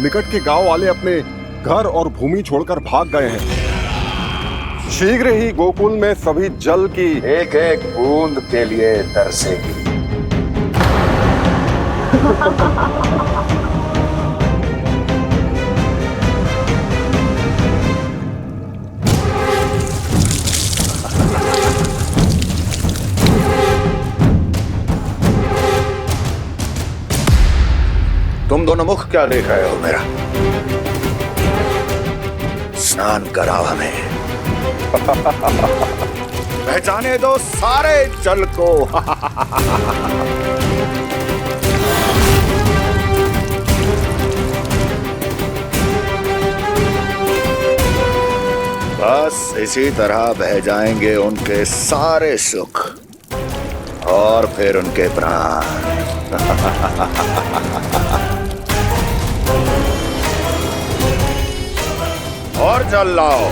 निकट के गांव वाले अपने घर और भूमि छोड़कर भाग गए हैं। शीघ्र ही गोकुल में सभी जल की एक एक बूंद के लिए तरसेगी। तुम दोनों मुख क्या देख रहे हो मेरा? स्नान कराओ हमें। पहचाने दो सारे जल को। बस इसी तरह बह जाएंगे उनके सारे सुख और फिर उनके प्राण। और जल लाओ।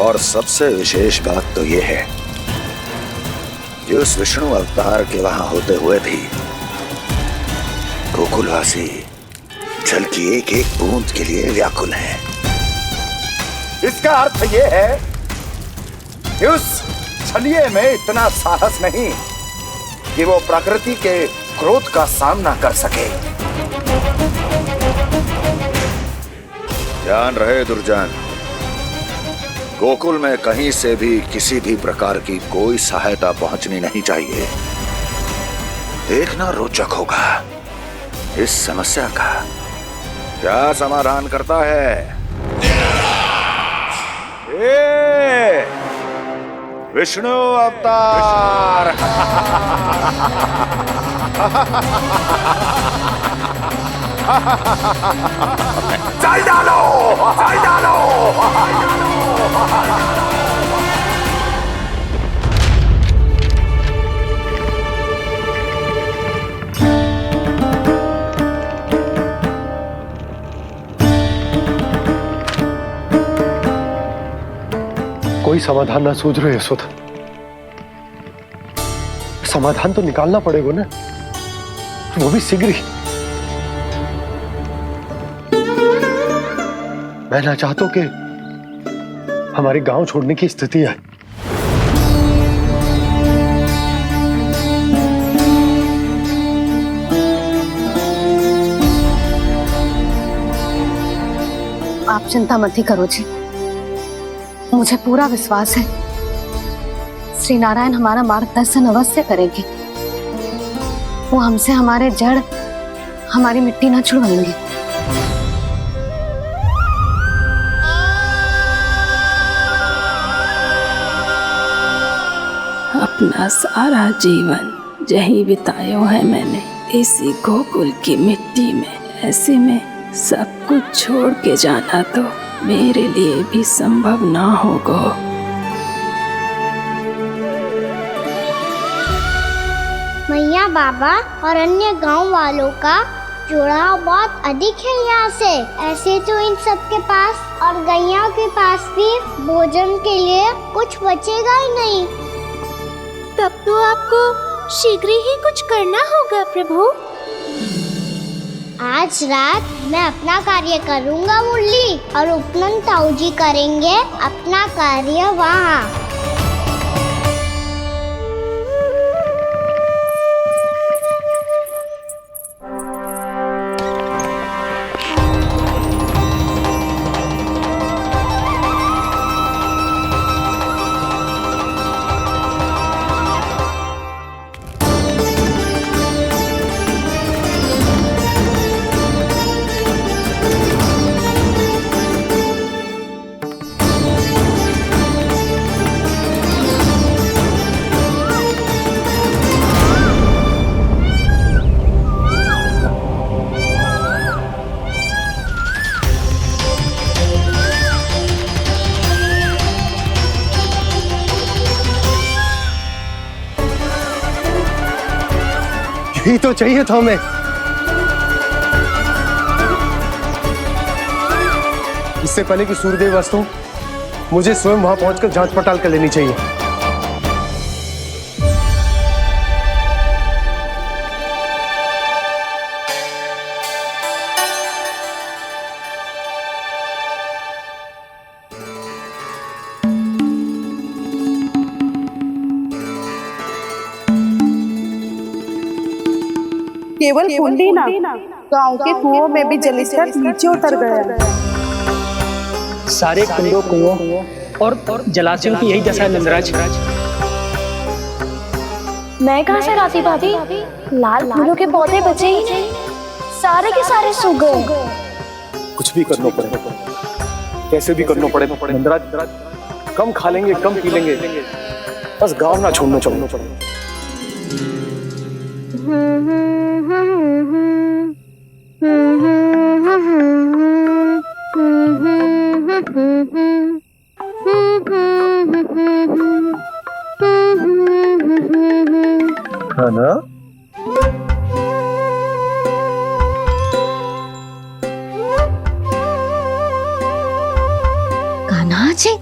और सबसे विशेष बात तो यह है कि उस विष्णु अवतार के वहां होते हुए भी गोकुलवासी जल की एक एक बूंद के लिए व्याकुल हैं। इसका अर्थ यह है कि उस छलिए में इतना साहस नहीं कि वो प्रकृति के क्रोध का सामना कर सके। ध्यान रहे दुर्जन, गोकुल में कहीं से भी किसी भी प्रकार की कोई सहायता पहुंचनी नहीं चाहिए। देखना रोचक होगा इस समस्या का क्या समाधान करता है। विष्णु अवतार। चल डालो, चल डालो। कोई समाधान ना सूझ रहे यशोदा। समाधान तो निकालना पड़ेगा ना, वो भी शीघ्र ही। मैं ना चाहता कि हमारे गांव छोड़ने की स्थिति आए। आप चिंता मत ही करो जी, मुझे पूरा विश्वास है श्री नारायण हमारा मार्गदर्शन अवश्य करेंगे। वो हमसे हमारे जड़, हमारी मिट्टी ना छुड़वाएंगे। अपना सारा जीवन यही बितायो है मैंने, इसी गोकुल की मिट्टी में। ऐसे में सब कुछ छोड़ के जाना तो मेरे लिए भी संभव ना होगा। मैया बाबा और अन्य गांव वालों का जुड़ाव बहुत अधिक है यहाँ से। ऐसे तो इन सब के पास और गैया के पास भी भोजन के लिए कुछ बचेगा ही नहीं। तब तो आपको शीघ्र ही कुछ करना होगा प्रभु। आज रात मैं अपना कार्य करूँगा मुरली, और उपनंद ताऊ जी करेंगे अपना कार्य वहाँ। यही तो चाहिए था हमें। इससे पहले कि सूर्यदेव वस्तु, मुझे स्वयं वहां पहुंचकर जांच पड़ताल कर लेनी चाहिए। केवल कुंडी ना, गांव के कुओं में भी जलस्तर नीचे उतर गया। सारे कुंडों, कुओं और जलाशयों की यही दशा है नंदराज। मैं कहाँ से लाती भाभी? लाल फूलों के पौधे बचे ही नहीं, सारे के सारे सूख गए। कुछ भी करना पड़ेगा, कैसे भी करना पड़ेगा नंदराज। कम खा लेंगे, कम पी लेंगे, बस गांव ना छोड़ना चाहिए। है ना? कान्हा जी,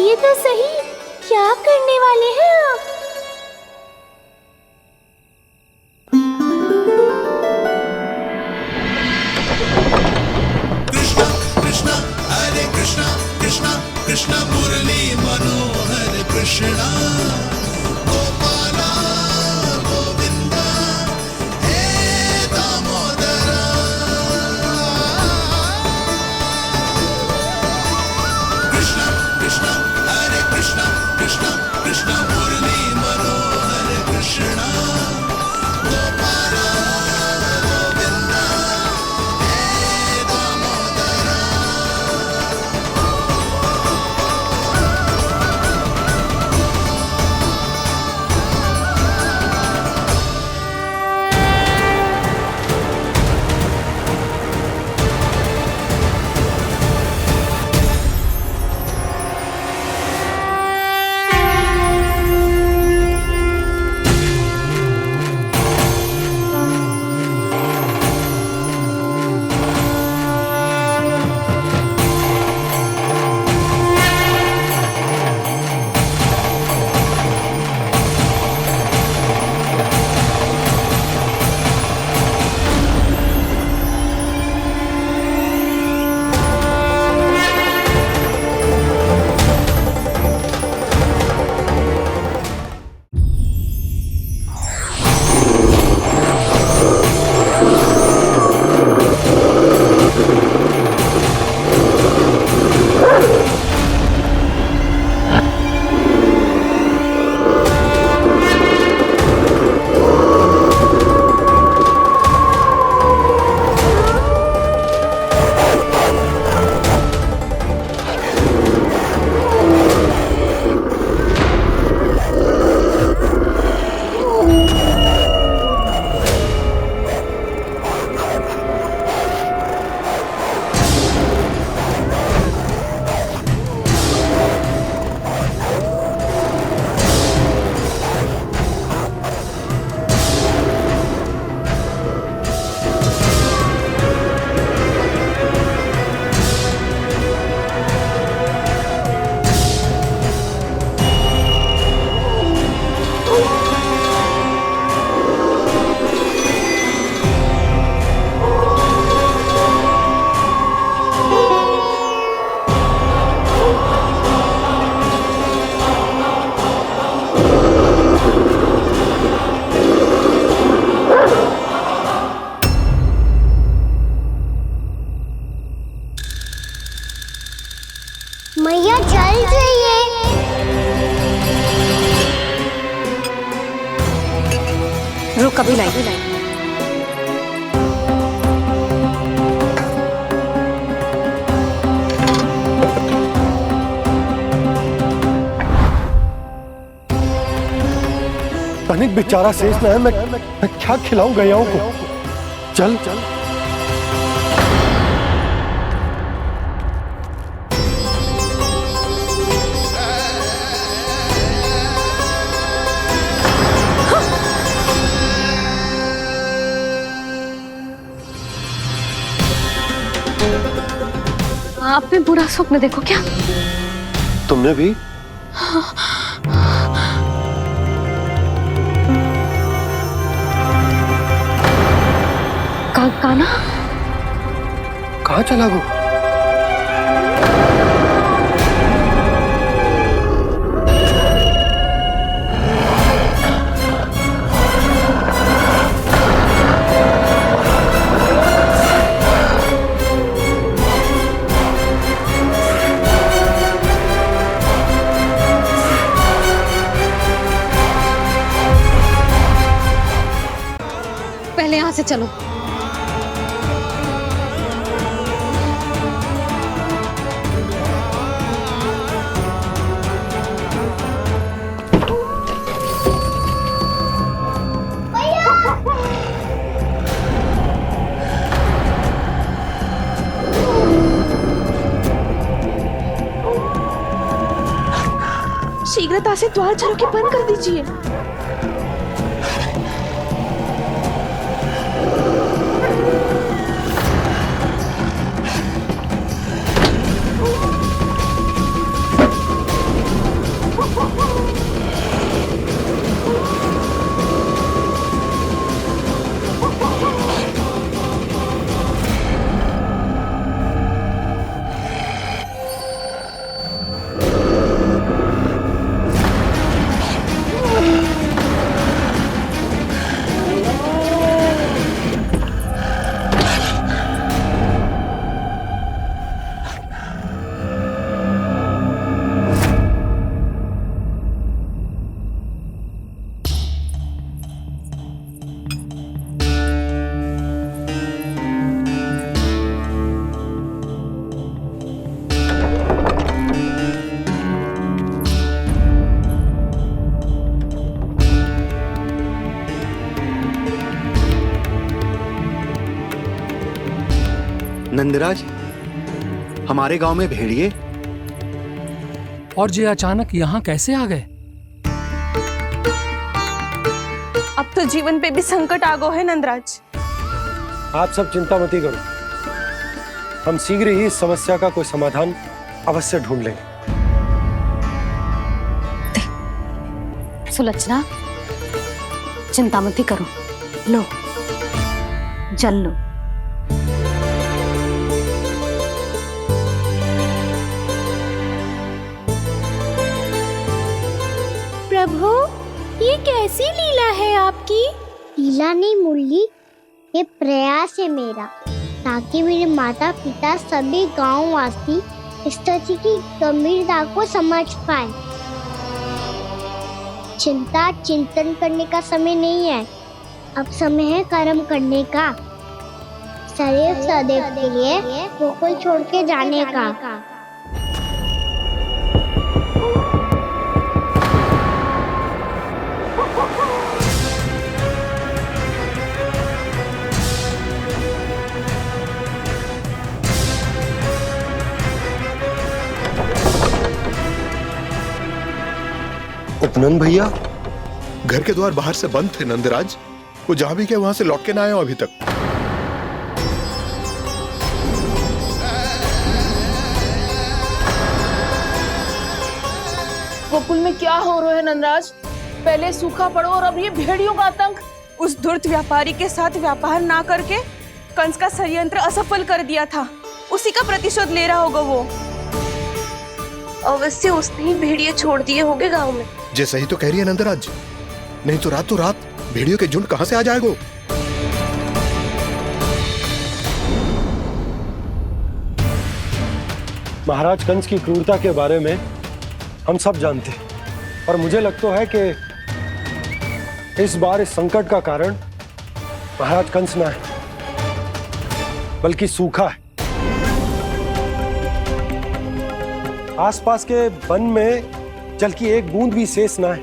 बताइए तो सही, क्या करने वाले हैं आप? कृष्णा हरे कृष्णा कृष्णा कृष्णा मुरली मनोहर कृष्णा गोपाला गोविंदा हे दामोदरा कृष्णा कृष्णा हरे कृष्णा कृष्णा कृष्णा मुरली मनोहर कृष्णा गोपाला गोविंदा हे दामोदरा मैया जल जाइए। रुक अभी लाई। तनिक बेचारा शेष न है, मैं क्या खिलाऊं गयाओं को। चल चल आपने बुरा स्वप्न देखो क्या? तुमने भी? काना कहाँ चला वो? पहले यहाँ से चलो। शीघ्रता से द्वार झरोखे बंद कर दीजिए। नंदराज, हमारे गांव में भेड़िए और ये अचानक यहाँ कैसे आ गए? अब तो जीवन पे भी संकट आ गो है नंदराज। आप सब चिंता मत करो, हम शीघ्र ही इस समस्या का कोई समाधान अवश्य ढूंढ लेंगे। सुलक्षणा, चिंता मत करो, लो जल लो। प्रभु, ये कैसी लीला है आपकी? लीला नहीं मुरली, ये प्रयास है मेरा, ताकि मेरे माता पिता सभी गांव वासी स्थिति की गंभीरता को समझ पाए। चिंता चिंतन करने का समय नहीं है, अब समय है कर्म करने का, सदैव सदैव के लिए गोकुल छोड़ के जाने का। उपनंद भैया, घर के द्वार बाहर से बंद थे नंदराज, वो जहां भी गए वहां से लौट के ना आए हो अभी तक। गोकुल में क्या हो रहा है नंदराज? पहले सूखा पड़ो और अब ये भेड़ियों का आतंक। उस धूर्त व्यापारी के साथ व्यापार ना करके कंस का षड्यंत्र असफल कर दिया था, उसी का प्रतिशोध ले रहा होगा वो। अवश्य उसने ही भेड़िए छोड़ दिए होंगे गांव में। जैसा ही तो कह रही है नंदराज, नहीं तो रात भेड़ियों के झुंड कहां से आ जाएगा? महाराज कंस की क्रूरता के बारे में हम सब जानते हैं, और मुझे लगता है कि इस बार इस संकट का कारण महाराज कंस ना है, बल्कि सूखा है। आसपास के वन में जल की एक बूंद भी शेष ना है।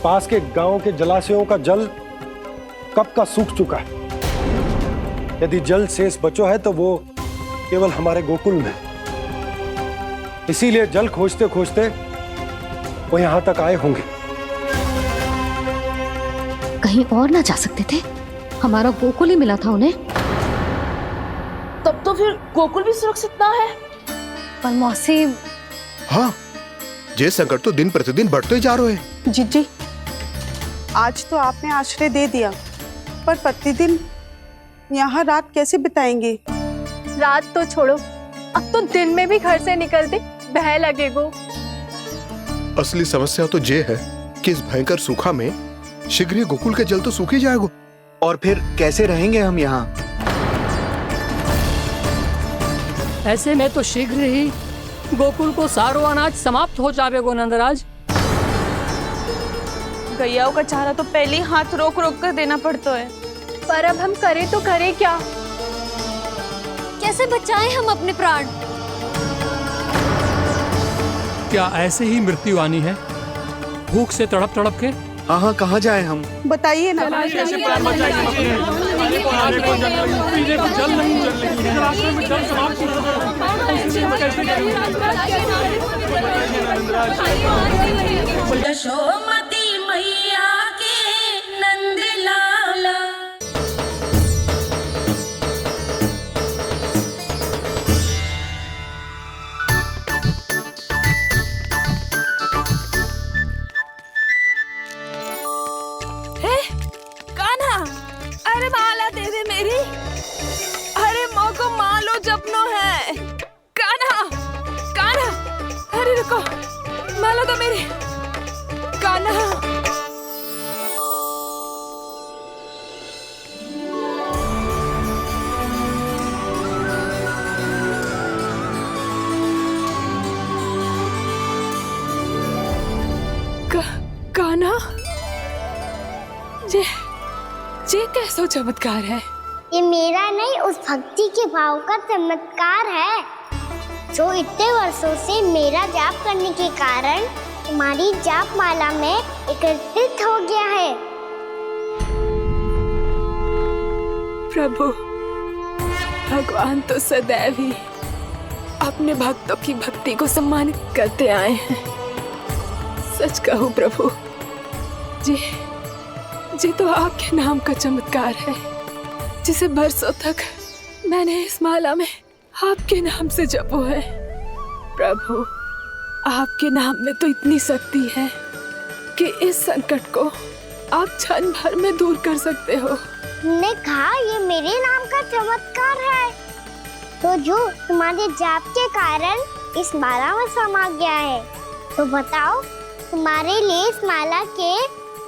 पास के गांव के जलाशयों का जल कब का सूख चुका है। यदि जल शेष बचो है तो वो केवल हमारे गोकुल में। इसीलिए जल खोजते खोजते वो यहां तक आए होंगे। कहीं और ना जा सकते थे? हमारा गोकुल ही मिला था उन्हें। तब तो फिर गोकुल भी सुरक्षित ना है। पर मौसी, हाँ, ये संकट तो दिन प्रतिदिन बढ़ते ही जा रहे हैं। जीजी, आज तो आपने आश्रय दे दिया, पर प्रतिदिन यहाँ रात कैसे बिताएंगे? रात तो छोड़ो, अब तो दिन में भी घर से निकलते भय लगेगो। असली समस्या तो ये है कि इस भयंकर सूखा में शीघ्र ही गोकुल के जल तो सूख ही जाएगा। और फिर कैसे रहेंगे हम यहाँ? ऐसे में तो शीघ्र ही गोकुल को सारो अनाज समाप्त हो जाएगा नंदराज। गैयाओं का चारा तो पहले ही हाथ रोक रोक कर देना पड़ता है। पर अब हम करें तो करें क्या? कैसे बचाएं हम अपने प्राण? क्या ऐसे ही मृत्यु आनी है, भूख से तड़प तड़प के? हाँ, कहाँ जाए हम? बताइए ना। यशोमती मैया के नंद लाला। कान्हा, अरे माला दे दे मेरी। अरे मोको मालो जपनो है। कान्हा, कान्हा, अरे रुको, माला दो मेरी। कान्हा, कान्हा, ये कैसा चमत्कार है? ये मेरा नहीं, उस भक्ति के भाव का चमत्कार है, जो इतने वर्षों से मेरा जाप करने के कारण तुम्हारी जाप माला में एकत्रित हो गया है। प्रभु, भगवान तो सदैव ही अपने भक्तों की भक्ति को सम्मानित करते आए हैं। सच कहूं प्रभु, जी तो आपके नाम का चमत्कार है, जिसे बरसों तक मैंने इस माला में आपके नाम से जपो है। प्रभु, आपके नाम में तो इतनी शक्ति है कि इस संकट को आप क्षण भर में दूर कर सकते हो। ने कहा ये मेरे नाम का चमत्कार है, तो जो तुम्हारे जाप के कारण इस माला में समा गया है, तो बताओ तुम्हारे लिए इस माला के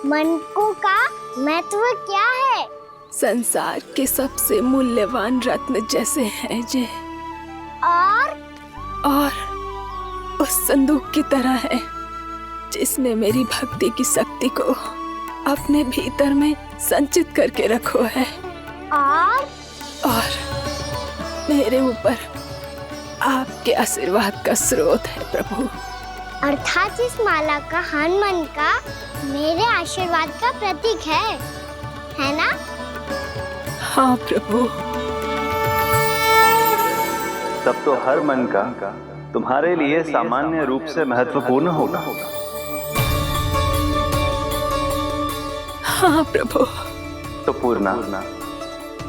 मनकों का महत्व क्या है? संसार के सबसे मूल्यवान रत्न जैसे हैं जे, और उस संदूक की तरह है जिसने मेरी भक्ति की शक्ति को अपने भीतर में संचित करके रखो है, और मेरे ऊपर आपके आशीर्वाद का स्रोत है प्रभु। अर्थात इस माला का हनुमान का मेरे आशीर्वाद का प्रतीक है ना? हाँ प्रभु। तब तो हर मन का तुम्हारे लिए सामान्य रूप से महत्वपूर्ण होगा। हाँ प्रभु। तो पूर्णा,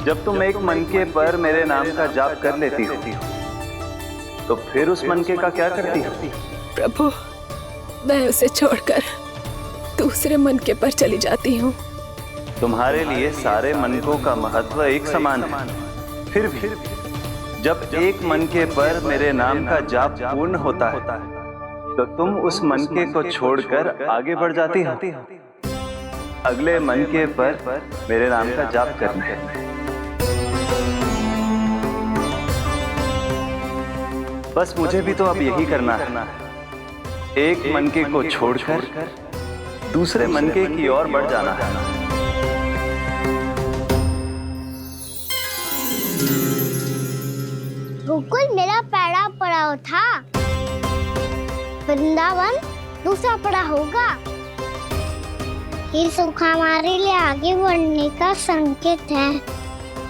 जब तुम एक मनके पर मेरे नाम का जाप कर लेती हो, तो फिर उस मनके का क्या करती हो? प्रभु, मैं उसे छोड़कर दूसरे मनके पर चली जाती हूँ। तुम्हारे लिए सारे मनकों का महत्व एक समान है, फिर भी जब एक मनके पर मेरे नाम का जाप पूर्ण होता है, तो तुम उस मनके को छोड़कर आगे बढ़ जाती हो अगले मनके पर मेरे नाम का जाप करने। बस मुझे भी तो अब यही करना है, एक मनके को छोड़कर दूसरे मनके की ओर बढ़ जाना है। गोकुल मेरा पहला पड़ाव था, वृंदावन दूसरा पड़ा होगा। ये सुख हमारे लिए आगे बढ़ने का संकेत है,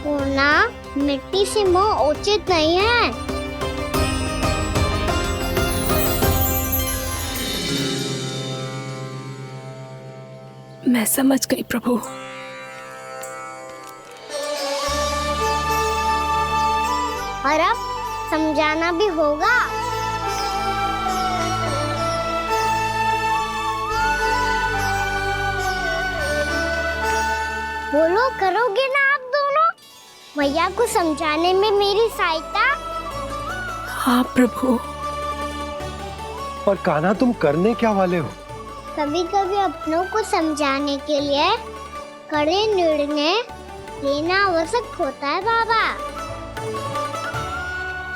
वरना मिट्टी से मोह उचित नहीं है। मैं समझ गई प्रभु। और अब समझाना भी होगा। बोलो, करोगे ना आप दोनों? भैया को समझाने में मेरी सहायता? हाँ प्रभु। और कान्हा, तुम करने क्या वाले हो? कभी कभी अपनों को समझाने के लिए कड़े निर्णय लेना आवश्यक होता है बाबा।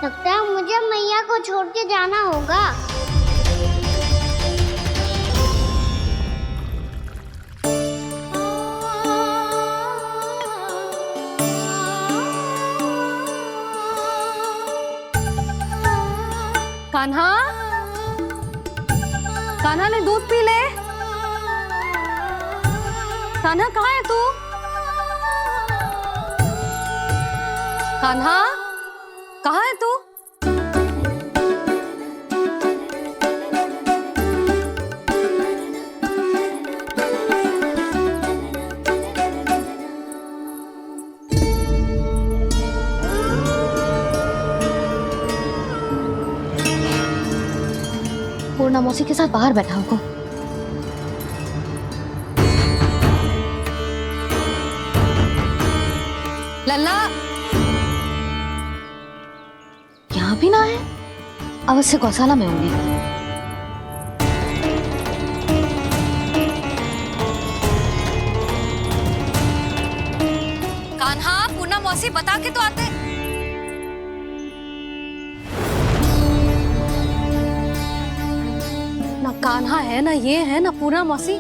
लगता है मुझे मैया को छोड़ के जाना होगा। कान्हा, कान्हा ने दूध पी ले। कान्हा कहाँ है तू? कान्हा, कहाँ है तू? पूर्णा मौसी के साथ बाहर बैठा होगा। लल्ला, यहाँ भी ना है, अवश्य गौशाला में होंगे। कान्हा, पूर्णा मौसी बता के तो आते। ना कान्हा है, ना ये है, ना पूर्णा मौसी,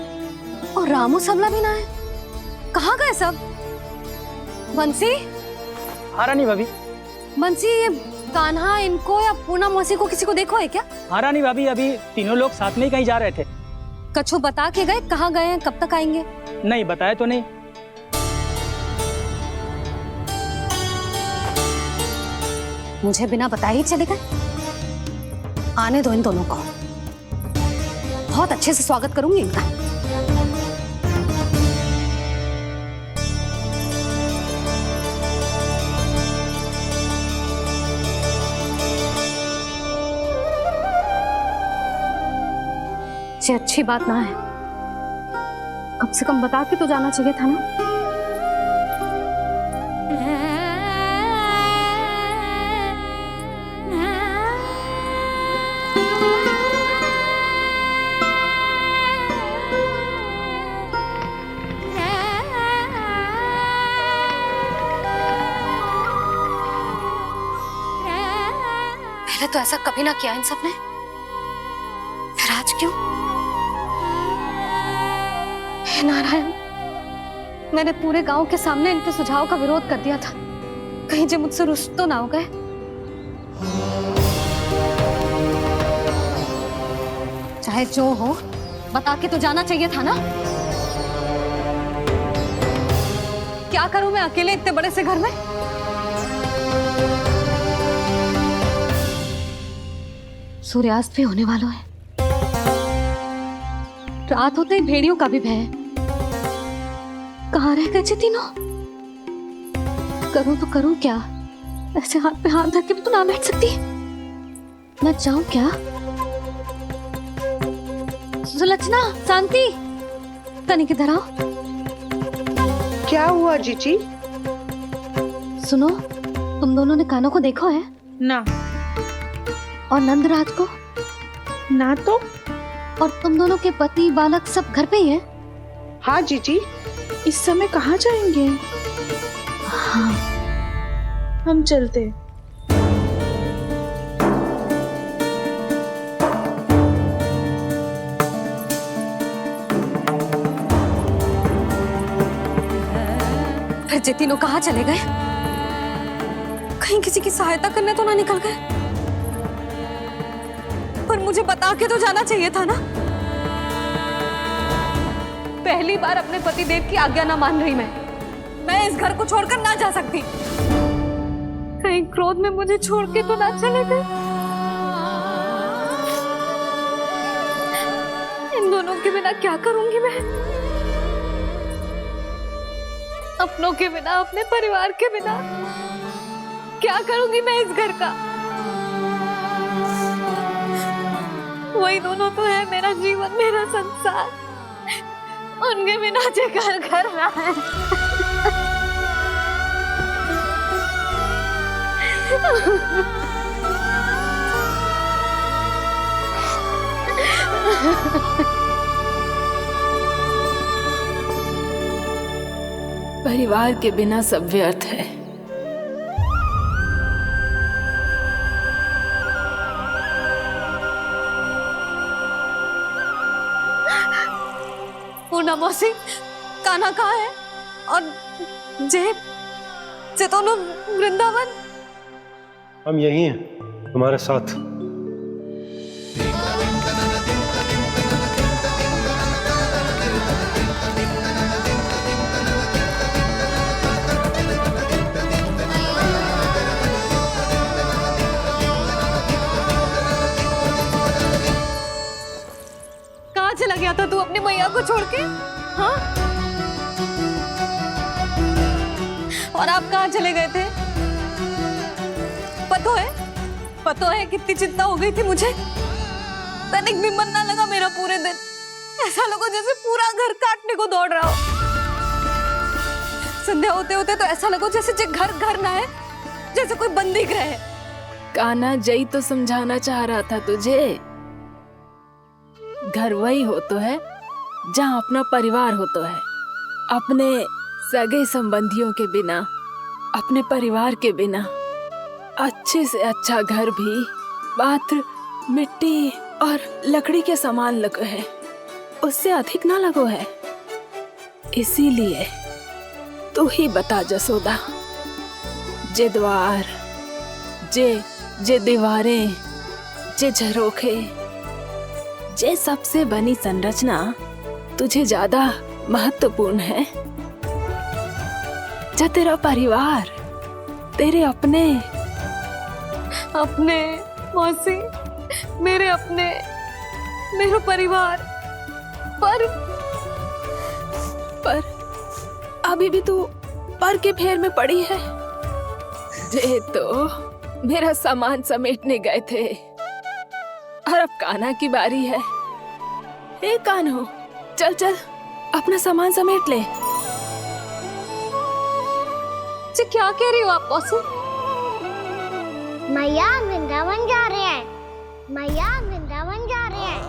और रामू सबला भी ना है। कहाँ गए सब? बंसी? हाँ रानी भाभी। बंसी, ये कान्हा इनको या पूर्णा मौसी को किसी को देखो है क्या? हाँ रानी भाभी, अभी तीनों लोग साथ में ही कहीं जा रहे थे। कछु बता के गए कहाँ गए हैं, कब तक आएंगे? नहीं बताया तो नहीं। मुझे बिना बताए ही चले गए। आने दो इन दोनों को, बहुत अच्छे से स्वागत करूंगी इनका। ये अच्छी बात ना है, कम से कम बता के तो जाना चाहिए था ना। पहले तो ऐसा कभी ना किया इन सब ने, फिर आज क्यों? हे नारायण, मैंने पूरे गांव के सामने इनके सुझाव का विरोध कर दिया था, कहीं जे मुझसे रुष्ट तो ना हो गए। चाहे जो हो, बता के तो जाना चाहिए था ना। क्या करूं मैं अकेले इतने बड़े से घर में? सूर्यास्त भी होने वाला है, रात होते ही भेड़ियों का भी भय है। कहाँ रह गए तीनों? करूं तो करूं क्या? ऐसे हाथ पे हाथ धर के तो ना बैठ सकती। मैं जाऊं क्या? सुलक्षणा, शांति, तनिक इधर आओ। क्या हुआ जीजी? सुनो, तुम दोनों ने कानों को देखो है ना? और नंदराज को ना? तो और तुम दोनों के पति बालक सब घर पे ही हैं? हाँ जीजी, इस समय कहाँ जाएंगे? हाँ, हम चलते। फिर जे तीनों कहाँ चले गए? कहीं किसी की सहायता करने तो ना निकल गए? पर मुझे बता के तो जाना चाहिए था ना। पहली बार अपने पतिदेव की आज्ञा ना मान रही मैं इस घर को छोड़कर ना जा सकती। कहीं क्रोध में मुझे छोड़ के तो ना चले गए। इन दोनों के बिना क्या करूंगी मैं? अपनों के बिना, अपने परिवार के बिना क्या करूंगी मैं इस घर का? वही दोनों तो है मेरा जीवन, मेरा संसार। उनके बिना जे घर घर रहा है। परिवार के बिना सब व्यर्थ है। पूना मौसी, कान्हा कहाँ है? और जे दोनों वृंदावन? हम यही हैं तुम्हारे साथ। कहाँ चला गया था तू अपनी मैया को छोड़ के? हाँ? और आप कहाँ चले गए थे? पतो है कितनी चिंता हो गई थी मुझे। तनिक भी मन ना लगा मेरा पूरे दिन। ऐसा लगा जैसे पूरा घर काटने को दौड़ रहा हो। संध्या होते होते तो ऐसा लगा जैसे घर घर ना है, जैसे कोई बंदी गृह है। कान्हा जई तो समझाना चाह रहा था तुझे। घर वही हो तो है जहाँ अपना परिवार हो तो है। अपने सगे संबंधियों के बिना, अपने परिवार के बिना अच्छे से अच्छा घर भी पात्र मिट्टी और लकड़ी के समान लगो है, उससे अधिक ना लगो है। इसीलिए तू ही बता जसोदा, जे द्वार, जे दीवारें, जे झरोखे, जे सबसे बनी संरचना तुझे ज्यादा महत्वपूर्ण है? जा तेरा परिवार, तेरे अपने, अपने मौसी, मेरे अपने, मेरा परिवार, पर अभी भी तू पर के फेर में पड़ी है। ये तो मेरा सामान समेटने गए थे और अब कान्हा की बारी है। ए कान्हो, चल चल अपना सामान समेट ले। क्या कह रही हो आप मौसी? मैया वृंदावन जा रहे हैं, मैया वृंदावन जा रहे हैं।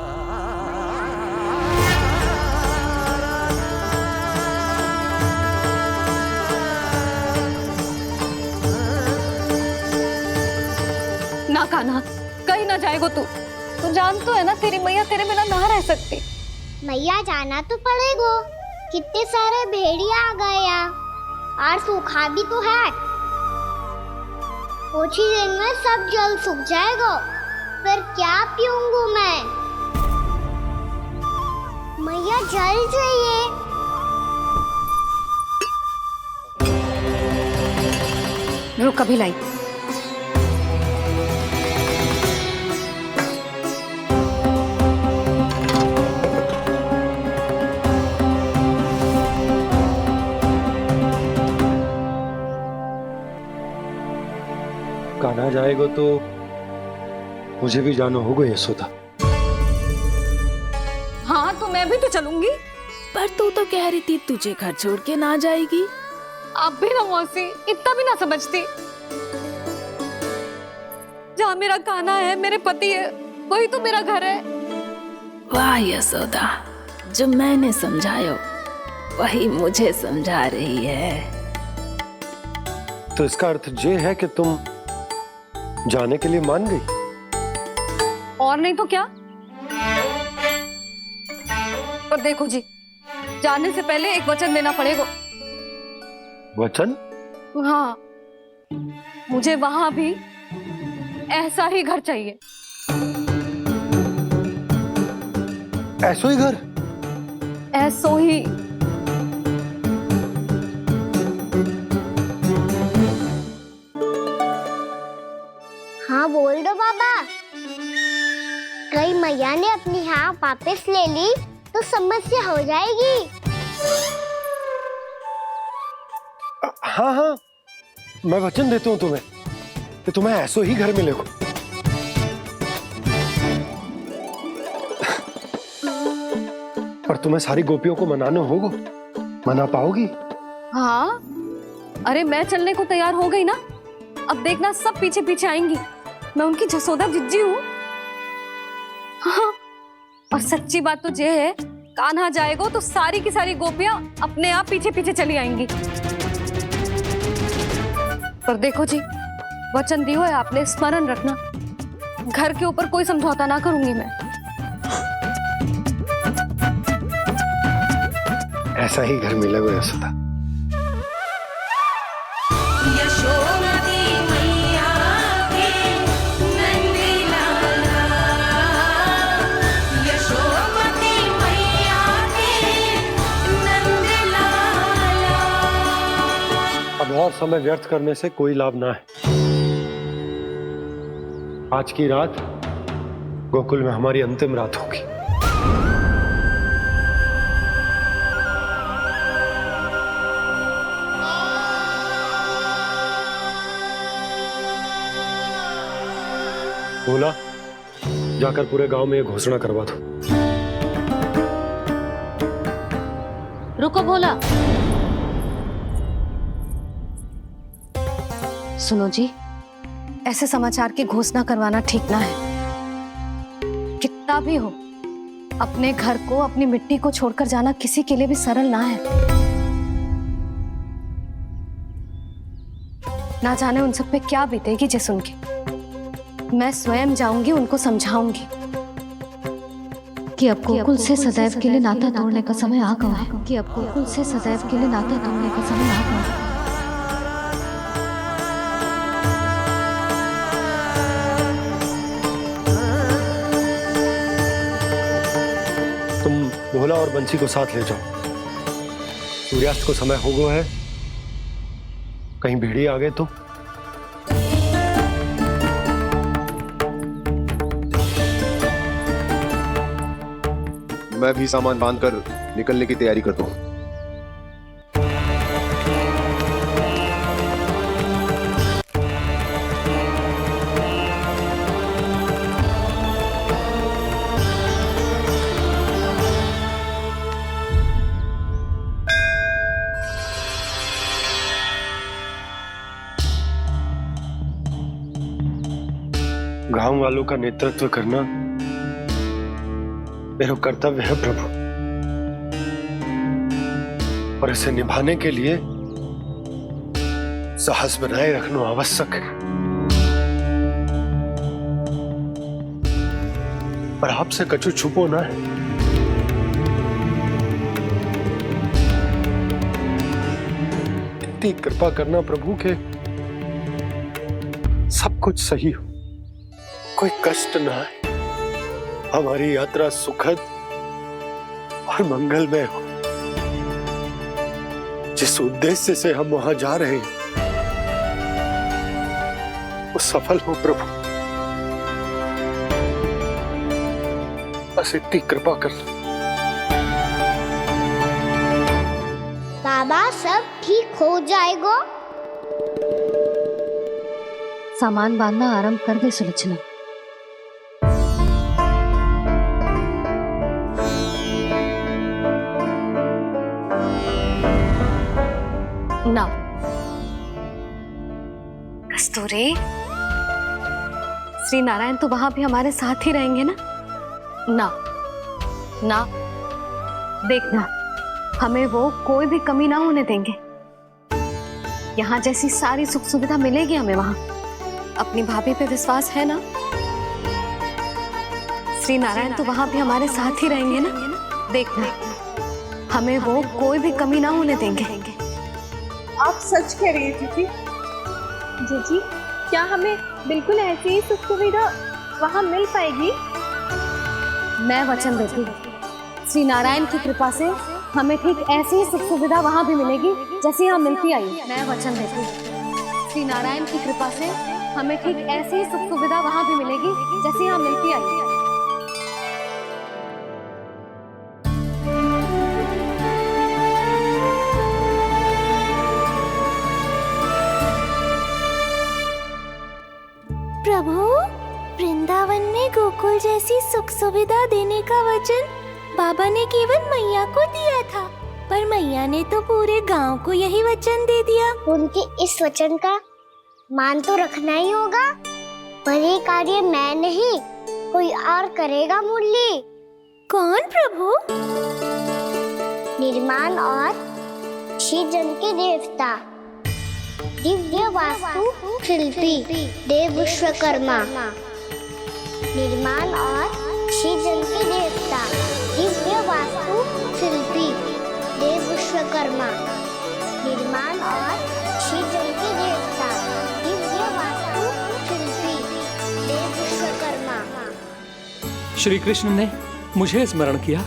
ना कान्हा, कहीं ना जाएगो तू जान तो है ना तेरी मैया तेरे बिना ना रह सकती। मैया जाना तो पड़ेगा, कितने सारे भेड़िया आ गए यहाँ और सूखा भी तो है। कुछ ही दिन में सब जल सूख जाएगा, फिर क्या पीऊंगी मैं? मैया जल चाहिए। रुक अभी लाई। कान्हा जाएगा तो मुझे भी जाना होगा यशोदा। हाँ तो मैं भी तो चलूंगी। पर तू तो कह रही थी तुझे घर छोड़ के ना जाएगी। आप भी ना मौसी, इतना भी ना समझती। जहाँ मेरा कान्हा है, मेरे पति है, वही तो मेरा घर है। वाह यशोदा, जो मैंने समझायो वही मुझे समझा रही है। तो इसका अर्थ ये है कि तुम जाने के लिए मान गई? और नहीं तो क्या। और देखो जी, जाने से पहले एक वचन देना पड़ेगा। वचन? हाँ, मुझे वहां भी ऐसा ही घर चाहिए। ऐसो ही घर? ऐसो ही। हाँ बोल दो बाबा। कहीं मैया ने अपनी हाँ वापस ले ली तो समस्या हो जाएगी। हाँ हाँ, मैं वचन देता हूँ तुम्हें कि तुम्हें ऐसो ही घर मिलेगा। पर तुम्हें सारी गोपियों को मनाना होगा। मना पाओगी? हाँ, अरे मैं चलने को तैयार हो गई ना। अब देखना सब पीछे पीछे आएंगी। मैं उनकी जसोदा जिज्जी हूँ। हाँ, और सच्ची बात तो ये है, कान्हा जाएगा तो सारी की सारी गोपियां अपने आप पीछे पीछे चली आएंगी। पर देखो जी, वचन दियो है आपने, स्मरण रखना। घर के ऊपर कोई समझौता ना करूंगी मैं। ऐसा ही घर मिलेगा यशोदा। यशोमती मैया के नंदी लाला, यशोमती मैया के नंदी लाला। अब और समय व्यर्थ करने से कोई लाभ ना है। आज की रात गोकुल में हमारी अंतिम रात होगी। बोला, जाकर पूरे गांव में ये घोषणा करवा दो। रुको भोला। सुनो जी, ऐसे समाचार की घोषणा करवाना ठीक ना है। कितना भी हो, अपने घर को, अपनी मिट्टी को छोड़कर जाना किसी के लिए भी सरल ना है। ना जाने उन सब पे क्या बीतेगी जे सुन के। मैं स्वयं जाऊंगी, उनको समझाऊंगी कि अब गोकुल से सदैव के लिए नाता तोड़ने का समय आ गया है। कि अब गोकुल से सदैव के लिए नाता तोड़ने का समय आ गया है। तुम भोला और बंसी को साथ ले जाओ। सूर्यास्त को समय हो गया है, कहीं भीड़ी आ गए तो। मैं भी सामान बांधकर निकलने की तैयारी करता हूँ। गांव वालों का नेतृत्व करना मेरा कर्तव्य है प्रभु, और इसे निभाने के लिए साहस बनाए रखना आवश्यक है। पर आपसे कछु छुपो ना है। इतनी कृपा करना प्रभु के सब कुछ सही हो, कोई कष्ट ना आए, हमारी यात्रा सुखद और मंगलमय हो। जिस उद्देश्य से हम वहां जा रहे हैं वो सफल हो प्रभु, बस इतनी कृपा कर। बाबा सब ठीक हो जाएगा। सामान बांधना आरंभ कर दे सुलोचना। ना कस्तूरी, श्री नारायण तो वहां भी हमारे साथ ही रहेंगे ना? ना ना, देखना हमें वो कोई भी कमी ना होने देंगे। यहाँ जैसी सारी सुख सुविधा मिलेगी हमें वहां। अपनी भाभी पे विश्वास है ना? श्री नारायण तो वहां भी हमारे साथ ही रहेंगे ना? देखना हमें वो कोई भी कमी ना होने देंगे। आप सच कह रही है जीजी। जीजी, क्या हमें बिल्कुल ऐसी ही सुख सुविधा वहाँ मिल पाएगी? मैं वचन देती हूँ, श्री नारायण की कृपा से हमें ठीक ऐसी ही सुख सुविधा वहाँ भी मिलेगी जैसी यहाँ मिलती आई। मैं वचन देती हूँ, श्री नारायण की कृपा से हमें ठीक ऐसी ही सुख सुविधा वहाँ भी मिलेगी जैसी यहाँ मिलती आई। प्रभु, वृंदावन में गोकुल जैसी सुख सुविधा देने का वचन बाबा ने केवल मैया को दिया था, पर मैया ने तो पूरे गांव को यही वचन दे दिया। उनके इस वचन का मान तो रखना ही होगा, पर ये कार्य मैं नहीं कोई और करेगा। मुरली कौन प्रभु? निर्माण और सृजन के देवता, दिव्य वास्तु शिल्पी देव विश्वकर्मा। निर्माण और सृजन के देवता, दिव्य वास्तु शिल्पी देव विश्वकर्मा। निर्माण और सृजन के देवता, दिव्य वास्तु शिल्पी देव विश्वकर्मा। श्री कृष्ण ने मुझे स्मरण किया,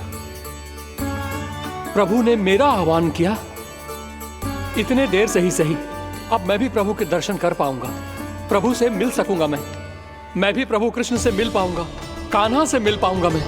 प्रभु ने मेरा आह्वान किया। इतने देर से ही सही, अब मैं भी प्रभु के दर्शन कर पाऊंगा, प्रभु से मिल सकूंगा। मैं भी प्रभु कृष्ण से मिल पाऊंगा, कान्हा से मिल पाऊंगा मैं।